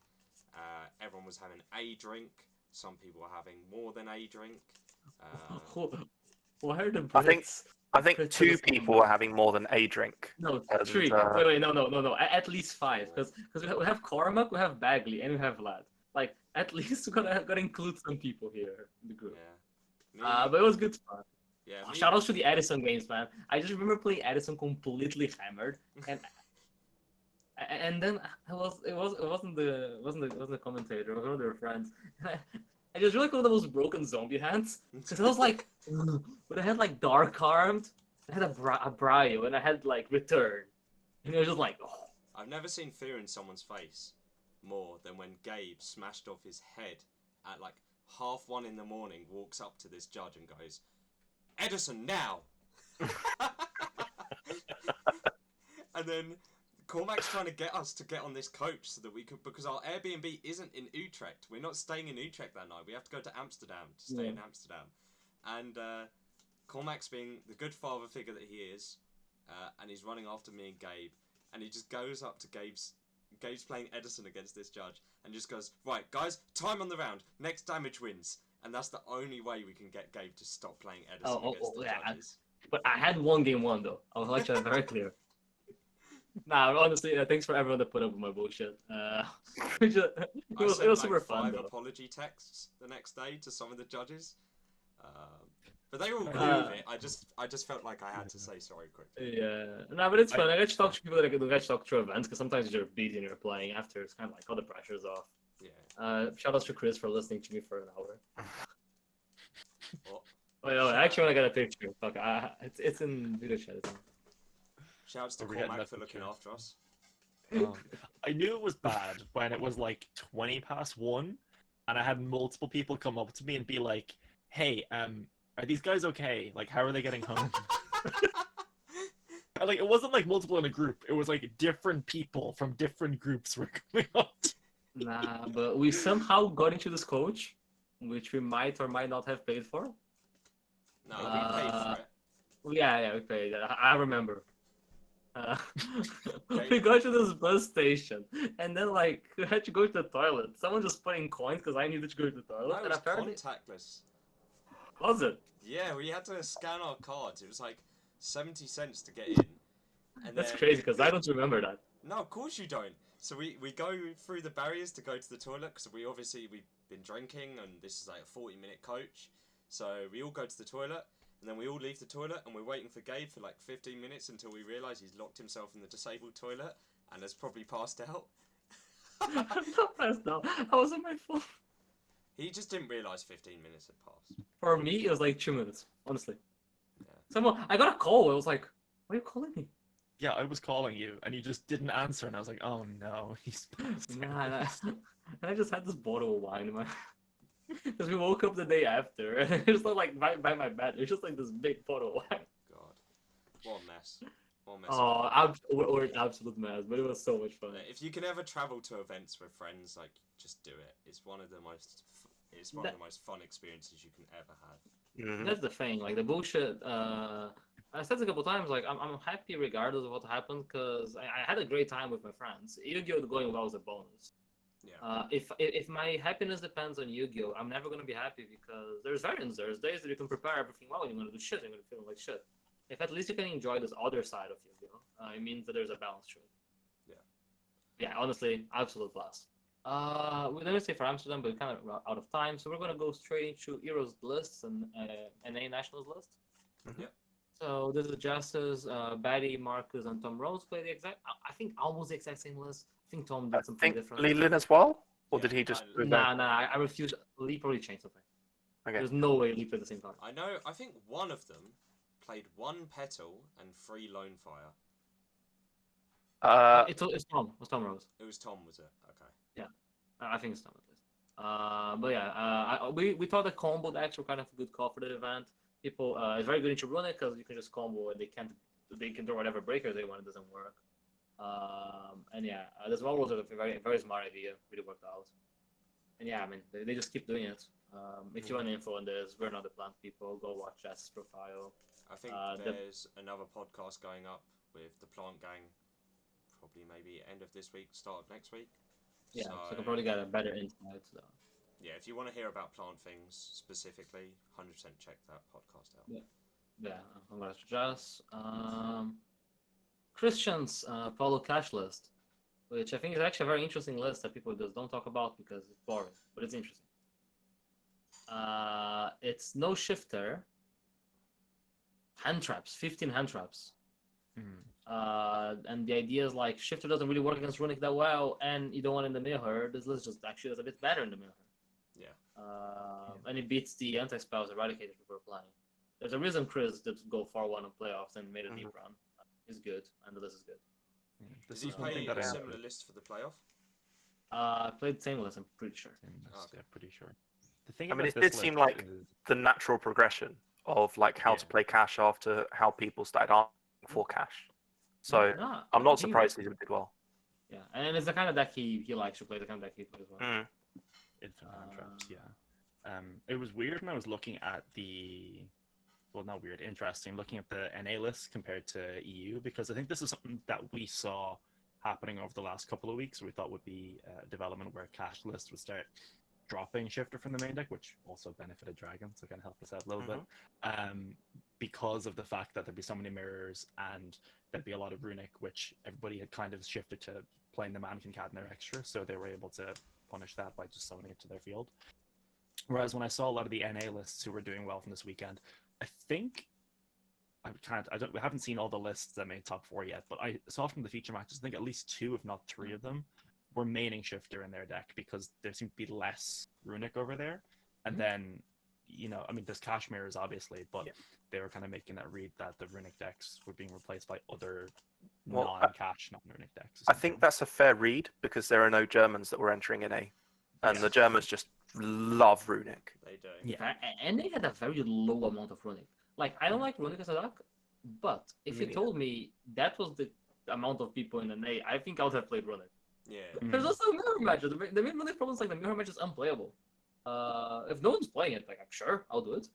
Everyone was having a drink. Some people were having more than a drink. Why are the Brits? I think 2 people were having more than a drink. No, 3. Wait, no. At least 5, because we have Cormac, we have Bagley, and we have Vlad. Like, at least we gotta include some people here in the group. Yeah. But it was good fun. Yeah. Shout outs to the Edison games, man. I just remember playing Edison completely hammered, and then it wasn't the commentator. It was one of their friends. I just really cool those broken zombie hands because I was like, but I had like Dark Armed, I had a Brio, and I had like Return, and it was just like, oh. I've never seen fear in someone's face more than when Gabe smashed off his head at like 1:30 in the morning, walks up to this judge and goes, "Edison, now!" And then Cormac's trying to get us to get on this coach so that we can, because our Airbnb isn't in Utrecht. We're not staying in Utrecht that night. We have to go to Amsterdam to stay in Amsterdam. And Cormac's being the good father figure that he is, and he's running after me and Gabe, and he just goes up to Gabe's playing Edison against this judge, and just goes, "Right, guys, time on the round. Next damage wins." And that's the only way we can get Gabe to stop playing Edison against the judges. But I had one game won, though. I would like to have very clear. Nah, honestly, thanks for everyone that put up with my bullshit. It was super fun, 5 though. apology texts the next day to some of the judges. But they were all cool with it. I just felt like I had to say sorry quickly. Yeah, no, but it's fun. I get to talk to people that I get to talk to events because sometimes you're busy and you're playing after. It's kind of like all the pressure's off. Yeah. Shout out to Chris for listening to me for an hour. Well, Wait, no, I actually want to get a picture. Fuck, it's in video chat. shouts to Cormac for looking after us. I knew it was bad when it was like 20 past 1, and I had multiple people come up to me and be like, "Hey, are these guys okay? Like, how are they getting home?" Like, it wasn't like multiple in a group. It was like different people from different groups were coming up. Nah, but we somehow got into this coach, which we might or might not have paid for. No, we paid for it. Yeah, we paid. I remember. Okay. We got to this bus station, and then like we had to go to the toilet. Someone just put in coins because I needed to go to the toilet. No, it And was apparently, contactless. was it? Yeah, we had to scan our cards. It was like 70 cents to get in. And That's then... crazy because I don't remember that. No, of course you don't. So we go through the barriers to go to the toilet because we've been drinking and this is like a 40-minute coach. So we all go to the toilet and then we all leave the toilet and we're waiting for Gabe for like 15 minutes until we realise he's locked himself in the disabled toilet and has probably passed out. I'm not passed out. I was on my phone. He just didn't realise 15 minutes had passed. For me, it was like 2 minutes, honestly. Yeah. I got a call. I was like, "Why are you calling me?" Yeah, I was calling you, and you just didn't answer, and I was like, "Oh no, he's." Nah. And I just had this bottle of wine in my. Because we woke up the day after, and it was not like by my bed. It was just like this big bottle of wine. God, what a mess. What a mess. Oh, we're an absolute mess, but it was so much fun. If you can ever travel to events with friends, like just do it. It's one of the most fun experiences you can ever have. Mhm. That's the thing, like the bullshit. I said it a couple times, like I'm happy regardless of what happened, because I had a great time with my friends. Yu-Gi-Oh going well was a bonus. Yeah. If my happiness depends on Yu-Gi-Oh, I'm never gonna be happy because there's variants. There's days that you can prepare everything well, and you're gonna do shit, and you're gonna feel like shit. If at least you can enjoy this other side of Yu-Gi-Oh, it means that there's a balance to it. Yeah, honestly, absolute blast. Let me say for Amsterdam, but we're kind of out of time, so we're gonna go straight into Heroes lists and NA Nationals list. Yeah. So this is Justice, Batty, Marcus, and Tom Rose play the exact. I think almost the exact same list. I think Tom I did something think different. Leland as well, or Yeah, did he just? Nah, I refuse. Lee probably changed something. Okay. There's no way Lee played the same card. I think one of them played 1 Petal and 3 Lone Fire. It's Tom. It was Tom Rose. It was Tom, was it? Okay. Yeah, I think it's Tom at least. But yeah, we thought the combo decks were kind of a good call for the event. People, it's very good into Runic because you can just combo and they can throw whatever breakers they want. It doesn't work. And yeah, this one was a very very smart idea. Really worked out. And yeah, I mean they just keep doing it. If you want info on this, we're not the plant people. Go watch Jess's profile. I think there's another podcast going up with the Plant Gang, probably maybe end of this week, start of next week. Yeah, so I can probably get a better insight. So. Yeah, if you want to hear about plant things specifically, 100% check that podcast out. Yeah, I'm gonna suggest Christian's Paulo Cash list, which I think is actually a very interesting list that people just don't talk about because it's boring, but it's interesting. It's no shifter, hand traps, 15 hand traps. And the idea is like shifter doesn't really work against Runic that well, and you don't want it in the mirror. This list just actually does a bit better in the mirror. Yeah. And it beats the anti-spells Eradicators we were playing. There's a reason Chris did go 4-1 in playoffs and made a deep run. He's good, and the list is good. Does he play a similar list for the playoff? Played the same list, I'm pretty sure. Yeah, pretty sure. The thing I mean, about it this did seem list like is- the natural progression of like how to play Cash after how people started asking for Cash. So I'm not surprised he did well. Yeah, and it's the kind of deck he likes to play. The kind of deck he plays well. Infinite hand traps, yeah. It was weird when I was looking at not weird, interesting, looking at the NA list compared to EU, because I think this is something that we saw happening over the last couple of weeks. We thought would be a development where Cash list would start dropping Shifter from the main deck, which also benefited Dragon, so kind of helped us out a little bit. Because of the fact that there'd be so many mirrors and there'd be a lot of Runic, which everybody had kind of shifted to playing the Mannequin Cat in their extra, so they were able to punish that by just summoning it to their field. Whereas when I saw a lot of the NA lists who were doing well from this weekend, I think we haven't seen all the lists that made top 4 yet, but I saw from the feature matches, I think at least 2, if not 3 of them, were maining Shifter in their deck because there seemed to be less Runic over there. And then, I mean, there's Cash mirrors obviously, but they were kind of making that read that the Runic decks were being replaced by other Well, non-cash, non-runic decks. I think that's a fair read because there are no Germans that were entering in A, and the Germans just love runic. They do. Yeah. And they had a very low amount of runic. Like, I don't like runic as a deck, but if you Me told me that was the amount of people in an A, I think I would have played runic. Yeah. There's also mirror matches. The main runic problem is like the mirror match is unplayable. If no one's playing it, like, I'm sure I'll do it.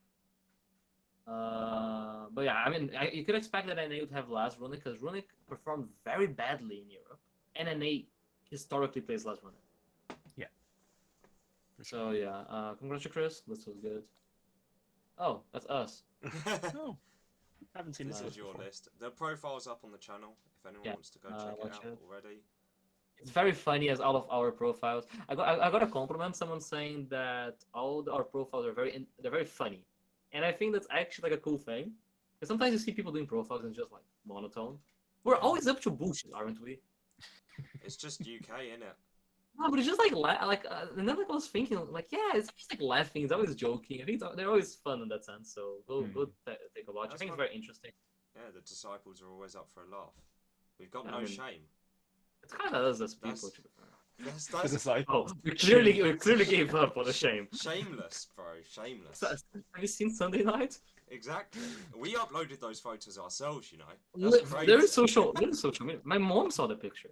But yeah, I mean, you could expect that NA would have less runic because runic performed very badly in Europe, and NA historically plays less runic. So yeah, congrats to Chris. This was good. Oh, that's us. Oh, haven't seen This that is your before. list. The profile's up on the channel if anyone Yeah, wants to go check it watch out it. already. It's very funny as all of our profiles. I got a compliment. Someone saying that our profiles are they're very funny, and I think that's actually like a cool thing. Because sometimes you see people doing profiles and it's just like monotone. We're always up to bullshit, aren't we? It's just UK, innit? No, but it's just like and then like I was thinking like yeah, it's just like laughing. It's always joking. I think they're always fun in that sense. So go take a watch. I That's think it's what- very interesting. Yeah, the disciples are always up for a laugh. We've got Yeah, no I mean- shame. It's kind of us as people. That's- To be fair. That's, The that's disciples. Oh, we clearly gave up on the shame. shameless, bro. Shameless. Have you seen Sunday Night? Exactly. We uploaded those photos ourselves, you know. There That's is crazy. social media. My mom saw the picture.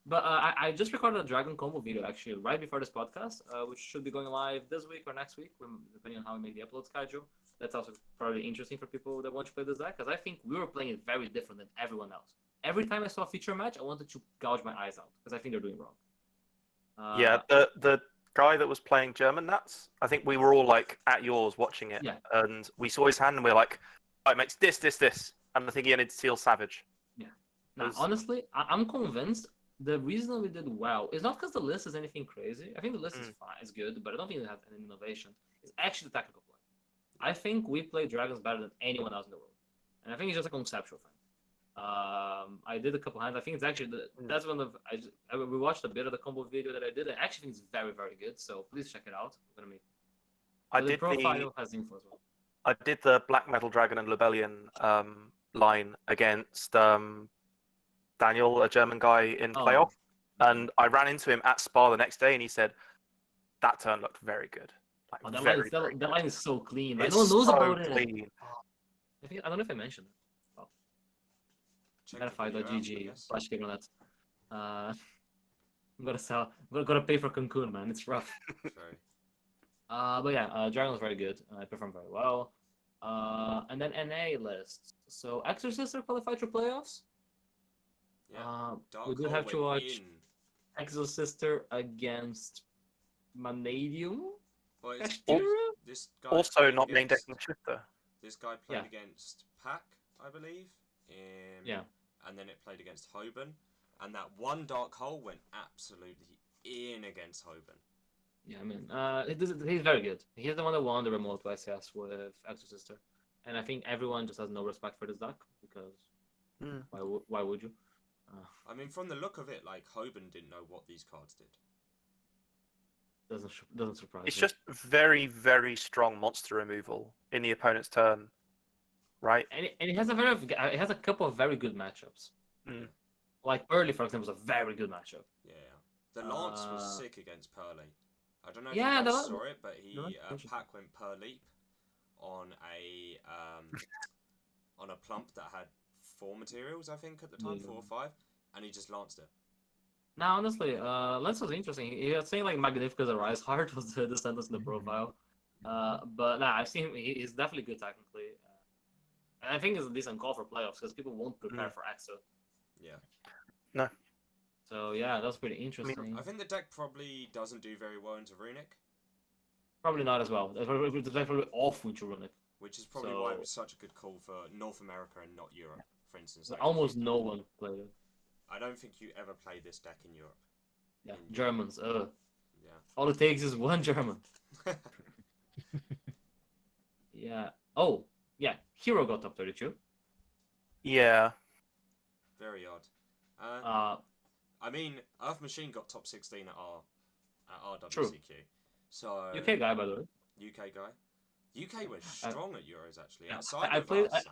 But I just recorded a Dragon combo video actually right before this podcast, which should be going live this week or next week, depending on how we make the upload schedule. That's also probably interesting for people that want to play this deck, because I think we were playing it very different than everyone else. Every time I saw a feature match, I wanted to gouge my eyes out, because I think they're doing wrong. Yeah, the guy that was playing German Nats, I think we were all like at yours watching it, Yeah. and we saw his hand and we are like, oh, it makes this, and I think he ended Seal Savage. Now, honestly, I'm convinced the reason we did well is not because the list is anything crazy. I think the list is fine, it's good, but I don't think it has any innovation. It's actually the technical play. I think we play Dragons better than anyone else in the world, and I think it's just a conceptual thing. I did a couple hands. I think it's actually that's one of we watched a bit of the combo video that I did. I actually think it's very, very good. So please check it out. The profile has info as well. I did the Black Metal Dragon and Lebellion line against Daniel, a German guy in playoff, and I ran into him at Spa the next day, and he said that turn looked very good. Like, that line is so clean. Like, It's no one knows so about clean. it. I don't know if I mentioned it. Check Gotta the fight video out, I GG guess. Flash Game on that. I'm gonna sell. I'm gonna pay for Cancun, man. It's rough. True. But yeah, Dragon was very good. I performed very well. And then NA list. So Exorcist are qualified for playoffs. Yeah. Dark We did Hole have to went watch in. Exorcister against Manadium. Well, Castura? this guy Also played not main against- decking Shifter. This guy played Yeah. against Pack, I believe. Yeah. And then it played against Hoban. And that one Dark Hole went absolutely in against Hoban. Yeah, I mean, he's very good. He's the one that won the remote YCS with Exorcister. And I think everyone just has no respect for this deck, because why would you? I mean, from the look of it, like, Hoban didn't know what these cards did. Doesn't surprise It's me. just very, very strong monster removal in the opponent's turn, right? And it has a couple of very good matchups. Mm. Like early, for example, was a very good matchup. Yeah. The Lance was sick against Pearly. I don't know if Yeah, you guys the- saw it, but he no, interesting. Pack went per leap on a plump that had 4 materials, I think, at the time, 4 or 5, and he just lanced it. Now, honestly, Lance was interesting. He was saying like Magnificus Arise Heart was the sentence in the profile. But nah, I've seen him. He's definitely good technically. And I think it's a decent call for playoffs because people won't prepare for EXO. Yeah. No. So yeah, that's pretty interesting. I think the deck probably doesn't do very well into Runic, Probably not as well. It's probably awful into Runic. which is probably why it was such a good call for North America and not Europe, for instance. Like, Almost no one played it. I don't think you ever play this deck in Europe. Yeah, Germans. Yeah. All it takes is one German. Yeah. Oh, yeah. Hero got top 32. Yeah. Very odd. I mean, Earth Machine got top 16 at our WCQ. So UK guy, by the way. UK guy. UK was strong at Euros actually. Yeah, Outside I of played- us,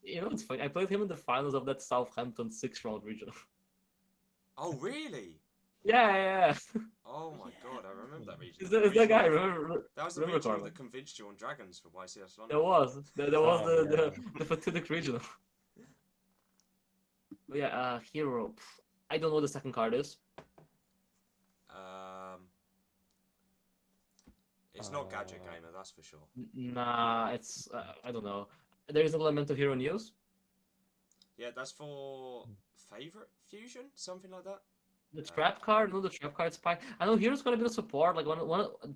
You know, it's funny. I played him in the finals of that Southampton 6-round regional. oh really? Yeah. Oh my god, I remember that region. Is that guy? Remember? That was the remember regional Carlo? that convinced you on Dragons for YCS London. There was. There was Oh, the fatidic regional. But yeah, hero. I don't know what the second card is. It's not Gadget Gamer, that's for sure. Nah, it's I don't know. There is an element of hero news. Yeah, that's for favorite fusion, something like that. The trap card, no, the trap card spy. I know hero's got a bit of support. Like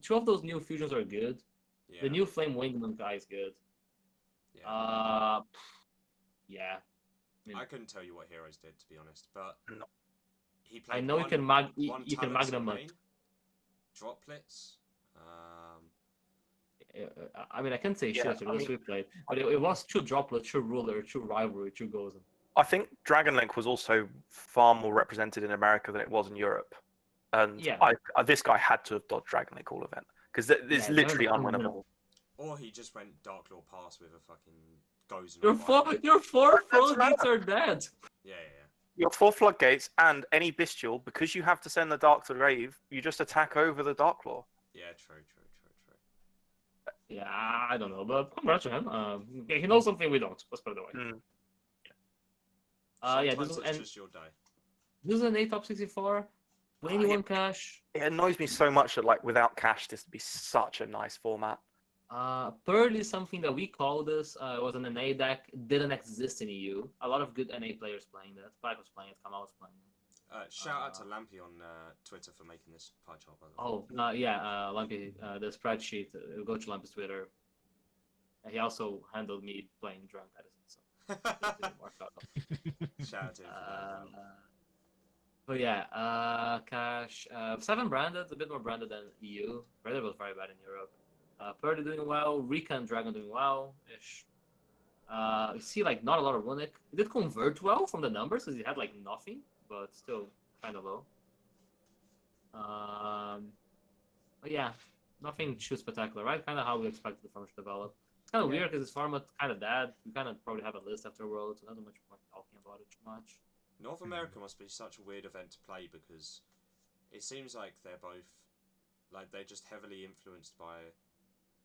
two of those new fusions are good. Yeah. The new Flame Wingman guy is good. Yeah. Yeah. I couldn't tell you what heroes did, to be honest, but No. he played. I know you can talents magnum in up. main, droplets. I mean, I can't say Yeah, shit after this replay, but it was true droplet, true ruler, true rivalry, true gozen. I think Dragon Link was also far more represented in America than it was in Europe, and Yeah. this guy had to have dodged Dragon Link all event because it's Yeah, literally they're unwinnable. Or he just went Dark Lord pass with a fucking gozen. Your four That's floodgates are dead. Yeah. Your 4 floodgates and any bestial, because you have to send the Dark to the Grave, you just attack over the Dark Law. Yeah, true. Yeah, I don't know, but congrats to him. He knows something we don't. Let's put it that way. Yeah, Sometimes it's just your day. This is an 8 top 64. 21 cash. It annoys me so much that like without cash, this would be such a nice format. Pearl is something that we call this. It was an NA deck. Didn't exist in EU. A lot of good NA players playing that. Spike was playing it. Kamal was playing it. Shout out to Lampy on Twitter for making this pie chart, by the way. Oh, yeah, Lampy, the spreadsheet. Go to Lampy's Twitter. He also handled me playing Drunk Edison, so it didn't work out. Shout out to him for that. But yeah, cash. 7 branded, a bit more branded than EU. Branded was very bad in Europe. Purdy doing well. Rika and Dragon doing well-ish. You see, like, not a lot of Runic. It did convert well from the numbers because he had, like, nothing, but still kind of low. But yeah, nothing too spectacular, right? Kind of how we expected the format to develop. It's kind of weird because this format kind of dead. We kind of probably have a list after Worlds, so not much point talking about it too much. North America must be such a weird event to play because it seems like they're both, like, they're just heavily influenced by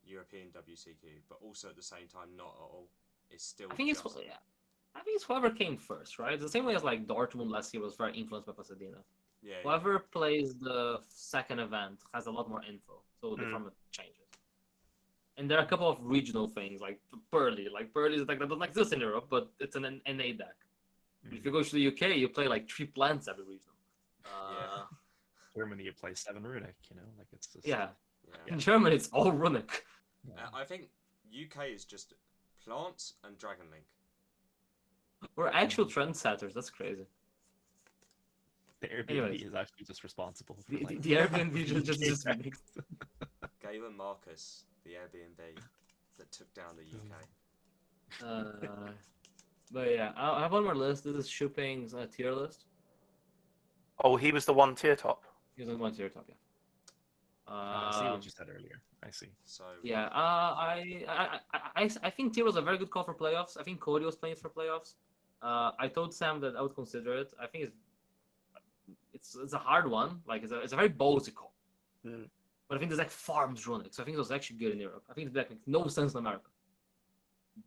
European WCQ, but also at the same time not at all. It's still. I think it's whoever came first, right? It's the same way as like Dortmund last year was very influenced by Pasadena. Yeah. Whoever plays the second event has a lot more info, so the format changes. And there are a couple of regional things like Pearly. Like Pearly is like that doesn't exist in Europe, but it's an NA deck. If you go to the UK, you play like 3 plants every regional. Yeah. Germany, you play 7 Runic, you know, like it's just... Yeah. Yeah. In Germany, it's all Runic. I think UK is just plants and Dragon Link. We're actual trendsetters. That's crazy. The Airbnb Anyways. is actually just responsible for The, like... the Airbnb just makes. Gabe and Marcus, the Airbnb that took down the UK. But yeah, I have one more list. This is Shuping's tier list. Oh, he was the 1 tier top. He's on 1 tier top, yeah. I see what you said earlier. I see. So Yeah, I think tier was a very good call for playoffs. I think Cody was playing for playoffs. I told Sam that I would consider it. I think it's a hard one. Like it's a very ballsy call. But I think there's like farms Runic, so I think it was actually good in Europe. I think it makes no sense in America.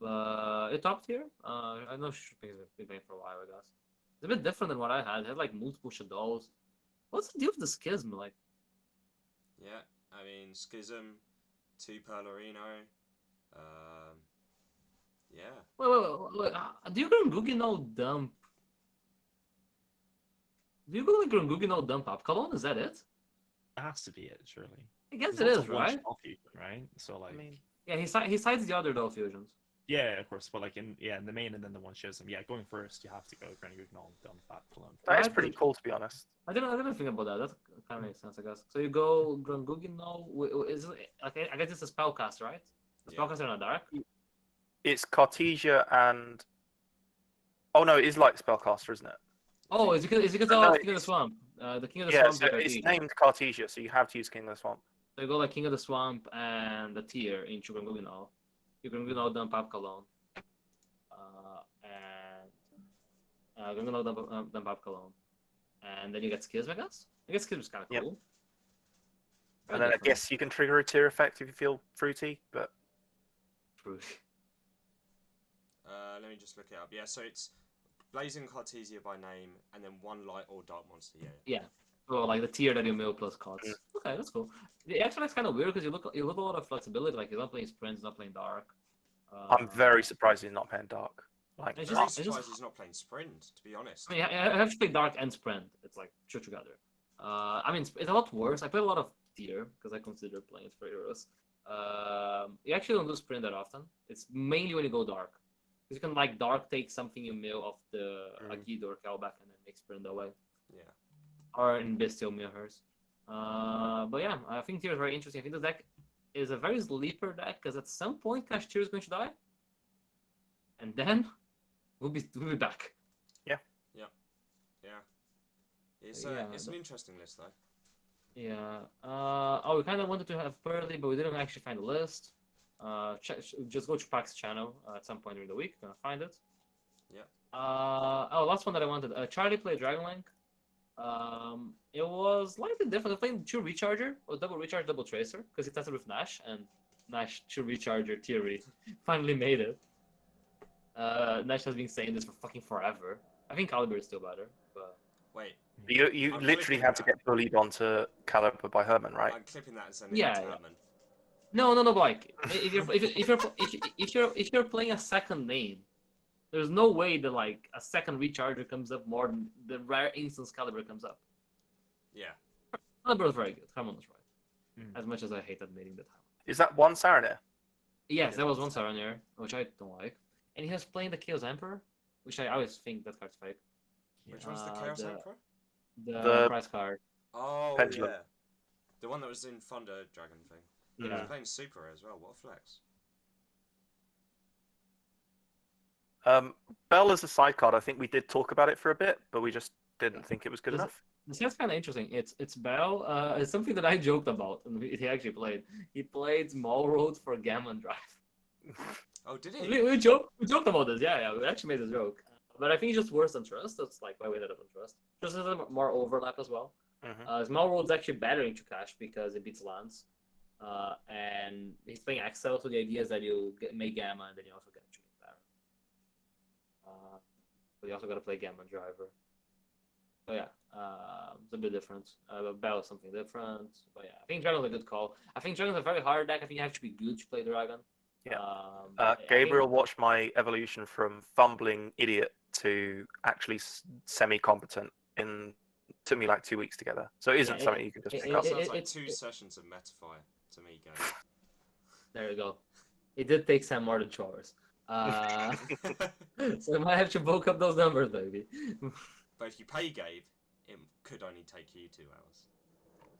But it topped here. I know Shuping's been playing for a while, I guess. It's a bit different than what I had. It had like multiple shadows. What's the deal with the schism? Like, yeah, I mean Schism, 2 Perlorino, yeah. wait. Do you Grungugi no dump? Do you go Grungugi no dump up? Cologne, is that it? That has to be it, surely. I guess There's it also is, one right? shell fusion, right? So like, I mean, Yeah, he cites the other Doll fusions. yeah, of course, but like in the main and then the one Schism. Yeah, going first, you have to go Grenadier dump that Cologne. that is I pretty think- cool to be honest. I didn't think about that. That kind of makes sense, I guess. So you go Grungugi no. Is it, okay, I guess it's a spellcaster, right? A Yeah. spellcaster in a dark. It's Cartesia and... Oh no, it is like Spellcaster, isn't it? Oh, is it because No, of King of the Swamp? The King of the Yeah, Swamp. so it's named Cartesia, so you have to use King of the Swamp. So you go like King of the Swamp and the tier into Granguno. You Granguno dump Apkalon. And Granguno dump Apkalon. And then you get Skizz, I guess? I guess Skizz is kind of Yep. cool. And then I guess you can trigger a tier effect if you feel fruity, but Fruity. Let me just look it up. Yeah, so it's Blazing Cartesia by name, and then one light or dark monster. Yeah. So like the tier that you mill plus cards. Okay, that's cool. The actually, it's kind of weird because you look a lot of flexibility. Like he's not playing sprints, not playing dark. I'm very surprised he's not playing dark. Like, It's I'm just- very surprised he's not playing sprint. To be honest. I mean, I have to play dark and sprint. It's like two together. I mean, it's a lot worse. I play a lot of tier because I consider playing it for heroes. You actually don't do sprint that often. It's mainly when you go dark. Because you can like dark take something you mill off the Agid or Kalbak and then make sprint that way. Yeah. Or in Bestial mill hers. But yeah, I think tier is very interesting. I think the deck is a very sleeper deck because at some point Kashtira is going to die. And then we'll be back. Yeah. It's an interesting list though. Yeah. We kind of wanted to have Pearly, but we didn't actually find the list. Just go to Pax's channel at some point during the week. Gonna find it. Yeah. Last one that I wanted. Charlie played Dragonlink. It was slightly different. I played 2 Recharger, or double Recharge, double Tracer, because he tested with Nash, and Nash 2 Recharger theory finally made it. Nash has been saying this for fucking forever. I think Caliber is still better, but Wait. you I'm literally flipping had to that. get bullied onto Caliber by Herman, right? I'm clipping that and sending Yeah, it to yeah. Herman. no. But like, if you're playing a second name, there's no way that like a second Recharger comes up more than the rare instance Caliber comes up. Yeah. Caliber was very good. Herman was right. Mm. As much as I hate admitting that. Is that one Saranir? Yes, that was one Saranir, which I don't like. And he was playing the Chaos Emperor, which I always think that card's fake. Which one's the Chaos the- Emperor? The prize card. Oh Pendulum. yeah. The one that was in Thunder Dragon thing. He Yeah. was playing Super as well. What a flex. Bell as a side card, I think we did talk about it for a bit, but we just didn't think it was good Is it- enough. This is kind of interesting. It's Bell. It's something that I joked about, and he actually played. He played Small Road for Gammon Drive. Oh, did he? We joked about this. Yeah. We actually made a joke. But I think it's just worse than Trust. That's like why we ended up on Trust. Trust has more overlap as well. Mhm. Small Road's actually better into Cash because it beats lands. And he's playing Excel, so the idea is that you make Gamma and then you also get to make Baron. But you also got to play Gamma Driver. So yeah, it's a bit different. Bell is something different. But yeah, I think Dragon's a good call. I think Dragon's a very hard deck. I think you have to be good to play Dragon. Yeah. I Gabriel think- watched my evolution from fumbling idiot to actually semi-competent in took me like 2 weeks together. So it isn't Yeah, something you can just it- pick That up. sounds like it's- 2 sessions of Metafire to me, Gabe. There you go. It did take Sam more than 2 hours. So I might have to bulk up those numbers, baby. But if you pay Gabe, it could only take you 2 hours.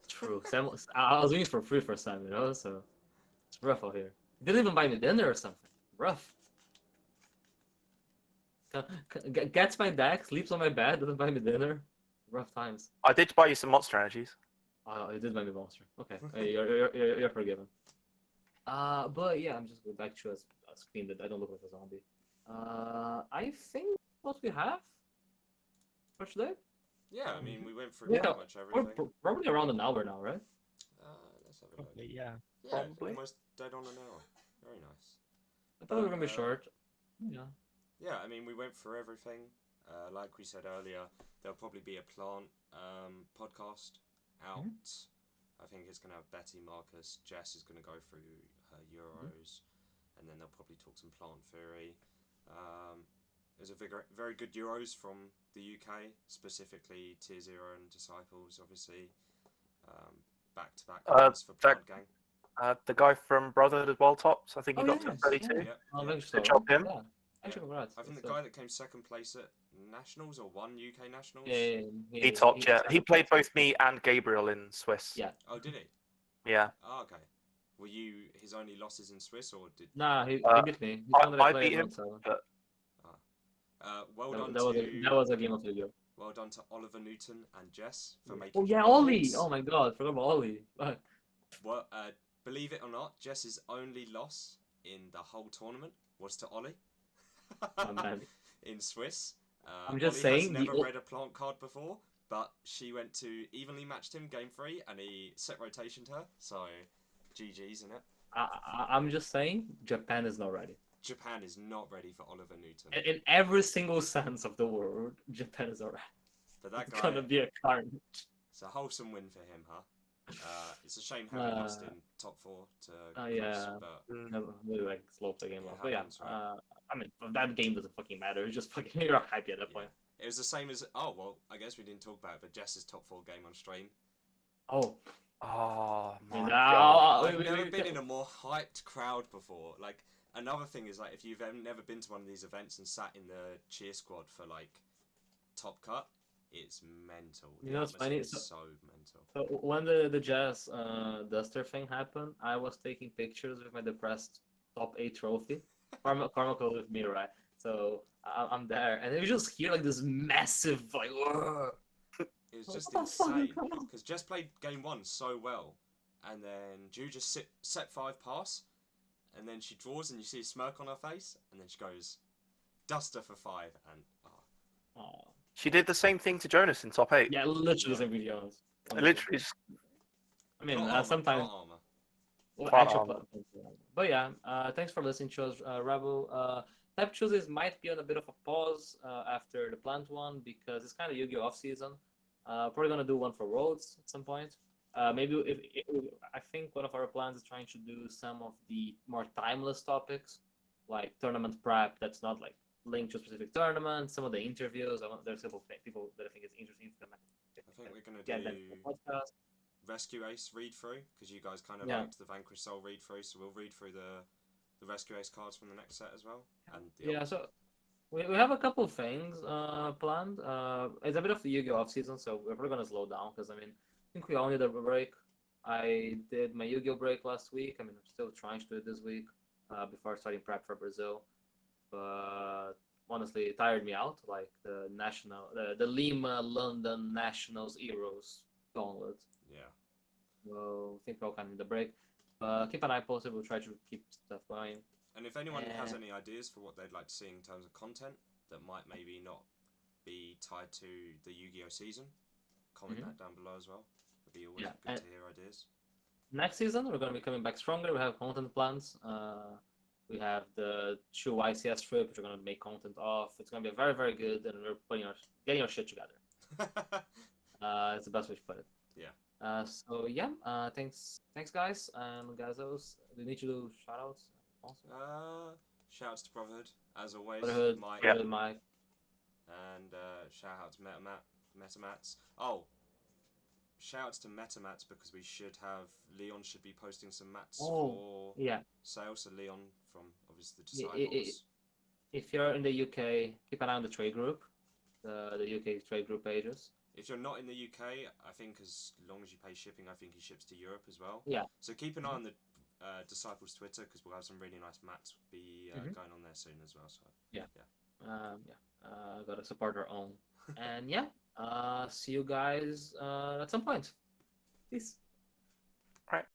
True. Sam, I was doing it for free for Sam, you know, so it's rough out here. He didn't even buy me dinner or something. Rough. Gets my deck, sleeps on my bed, doesn't buy me dinner. Rough times. I did buy you some monster energies. Oh, he did buy me monster. Okay, you're forgiven. But yeah, I'm just going back to a screen that I don't look like a zombie. I think what we have for today. Yeah, I mean, we went through Yeah. pretty much We're everything. probably around an hour now, right? Let's have a look. Probably, yeah. Yeah, Probably. almost dead on an hour. Very nice. I thought we were gonna be short. Yeah. Yeah, I mean, we went through everything. Like we said earlier, there'll probably be a plant podcast out. I think it's going to have Betty, Marcus, Jess is going to go through her Euros, and then they'll probably talk some plant theory. There's a very good Euros from the UK, specifically Tier 0 and Disciples, obviously. Back-to-back cards for Plant Gang. The guy from Brotherhood as well tops. I think he Oh, got to yes, 32. yeah. Yeah, Oh, yeah. thanks, Good job, him. Yeah. Actually, congrats. I think the guy that came second place at Nationals or won UK Nationals. Yeah, He topped, yeah. He played topped. both me and Gabriel in Swiss. Yeah. Oh, did he? Yeah. Oh, okay. Were you his only losses in Swiss, or did? Nah, he beat me. He's I- one that I I played beat him, on, so Well that, done that was a game of the year. well done to Oliver Newton and Jess for making. Oh yeah, points. Ollie! Oh my god, forgot about Ollie. What? Believe it or not, Jess's only loss in the whole tournament was to Ollie. Oh, man. In Swiss. I'm just Ollie has saying, never read a plant card before, but she went to evenly matched him game 3, and he set rotationed her. So, GG's in it. I'm just saying, Japan is not ready. Japan is not ready for Oliver Newton. In every single sense of the word, Japan is not ready. But that It's guy, gonna be a carnage. it's a wholesome win for him, huh? It's a shame how he lost in top 4 to Chris, yeah. but Really like sloped the game It off. But yeah, happens, right? I mean, that game doesn't fucking matter. It's just fucking you're happy at that point. it was the same as I guess we didn't talk about it, but Jess's top 4 game on stream. Oh, Oh my and, god! I've never been in a more hyped crowd before. Like, another thing is, like, if you've never been to one of these events and sat in the cheer squad for like top cut, it's mental. You know what's funny? It's so mental. So when the Jazz Duster thing happened, I was taking pictures with my depressed top 8 trophy. Carmichael with me, right? So I'm there, and you just hear like this massive like. It was just What the fuck is insane going on? because Jess played game 1 so well, and then Ju just set 5 pass, and then she draws, and you see a smirk on her face, and then she goes Duster for 5, and Oh. She did the same thing to Jonas in top 8. Yeah, literally the same video. Literally, just I mean, plot armor, sometimes. plot armor. Well, Plot actual armor. but yeah, thanks for listening to us, Rebel. Type chooses might be on a bit of a pause after the plant one because it's kind of Yu-Gi-Oh off season. Probably gonna do one for Worlds at some point. Maybe I think one of our plans is trying to do some of the more timeless topics, like tournament prep. That's not like linked to a specific tournament. Some of the interviews. There's a couple of people that I think is interesting. I think we're gonna Get them do to the podcast. Rescue Ace read through because you guys kind of Yeah. liked the Vanquish Soul read through, so we'll read through the Rescue Ace cards from the next set as well. And the Yeah, so we have a couple of things planned. It's a bit of the Yu-Gi-Oh off season, so we're probably gonna slow down because I mean, I think we all need a break. I did my Yu-Gi-Oh break last week. I mean, I'm still trying to do it this week before starting prep for Brazil. But honestly, it tired me out. Like the Lima London Nationals Heroes Gauntlet. yeah. So I think we'll kind of need a break. Keep an eye posted. We'll try to keep stuff going. And if anyone has any ideas for what they'd like to see in terms of content that might maybe not be tied to the Yu-Gi-Oh season, comment that down below as well. It'd be always good to hear ideas. Next season, we're going to be coming back stronger. We have content plans. We have the 2 YCS trip, which we're going to make content of. It's going to be very, very good, and we're getting our shit together. It's the best way to put it. Yeah. So yeah, thanks guys and gazos. Do you need to do shoutouts also? Shouts to Brotherhood as always. Brotherhood, Mike. Mike. And shout out to Metamats. Oh, shouts to Metamats because we should have Leon should be posting some mats for sale. So Leon from obviously the Disciples. If you're in the UK, keep an eye on the trade group, the UK trade group pages. If you're not in the UK, I think as long as you pay shipping, I think he ships to Europe as well. Yeah. So keep an eye on the Disciples Twitter because we'll have some really nice mats be going on there soon as well. So gotta support our own. And see you guys at some point. Peace. Right.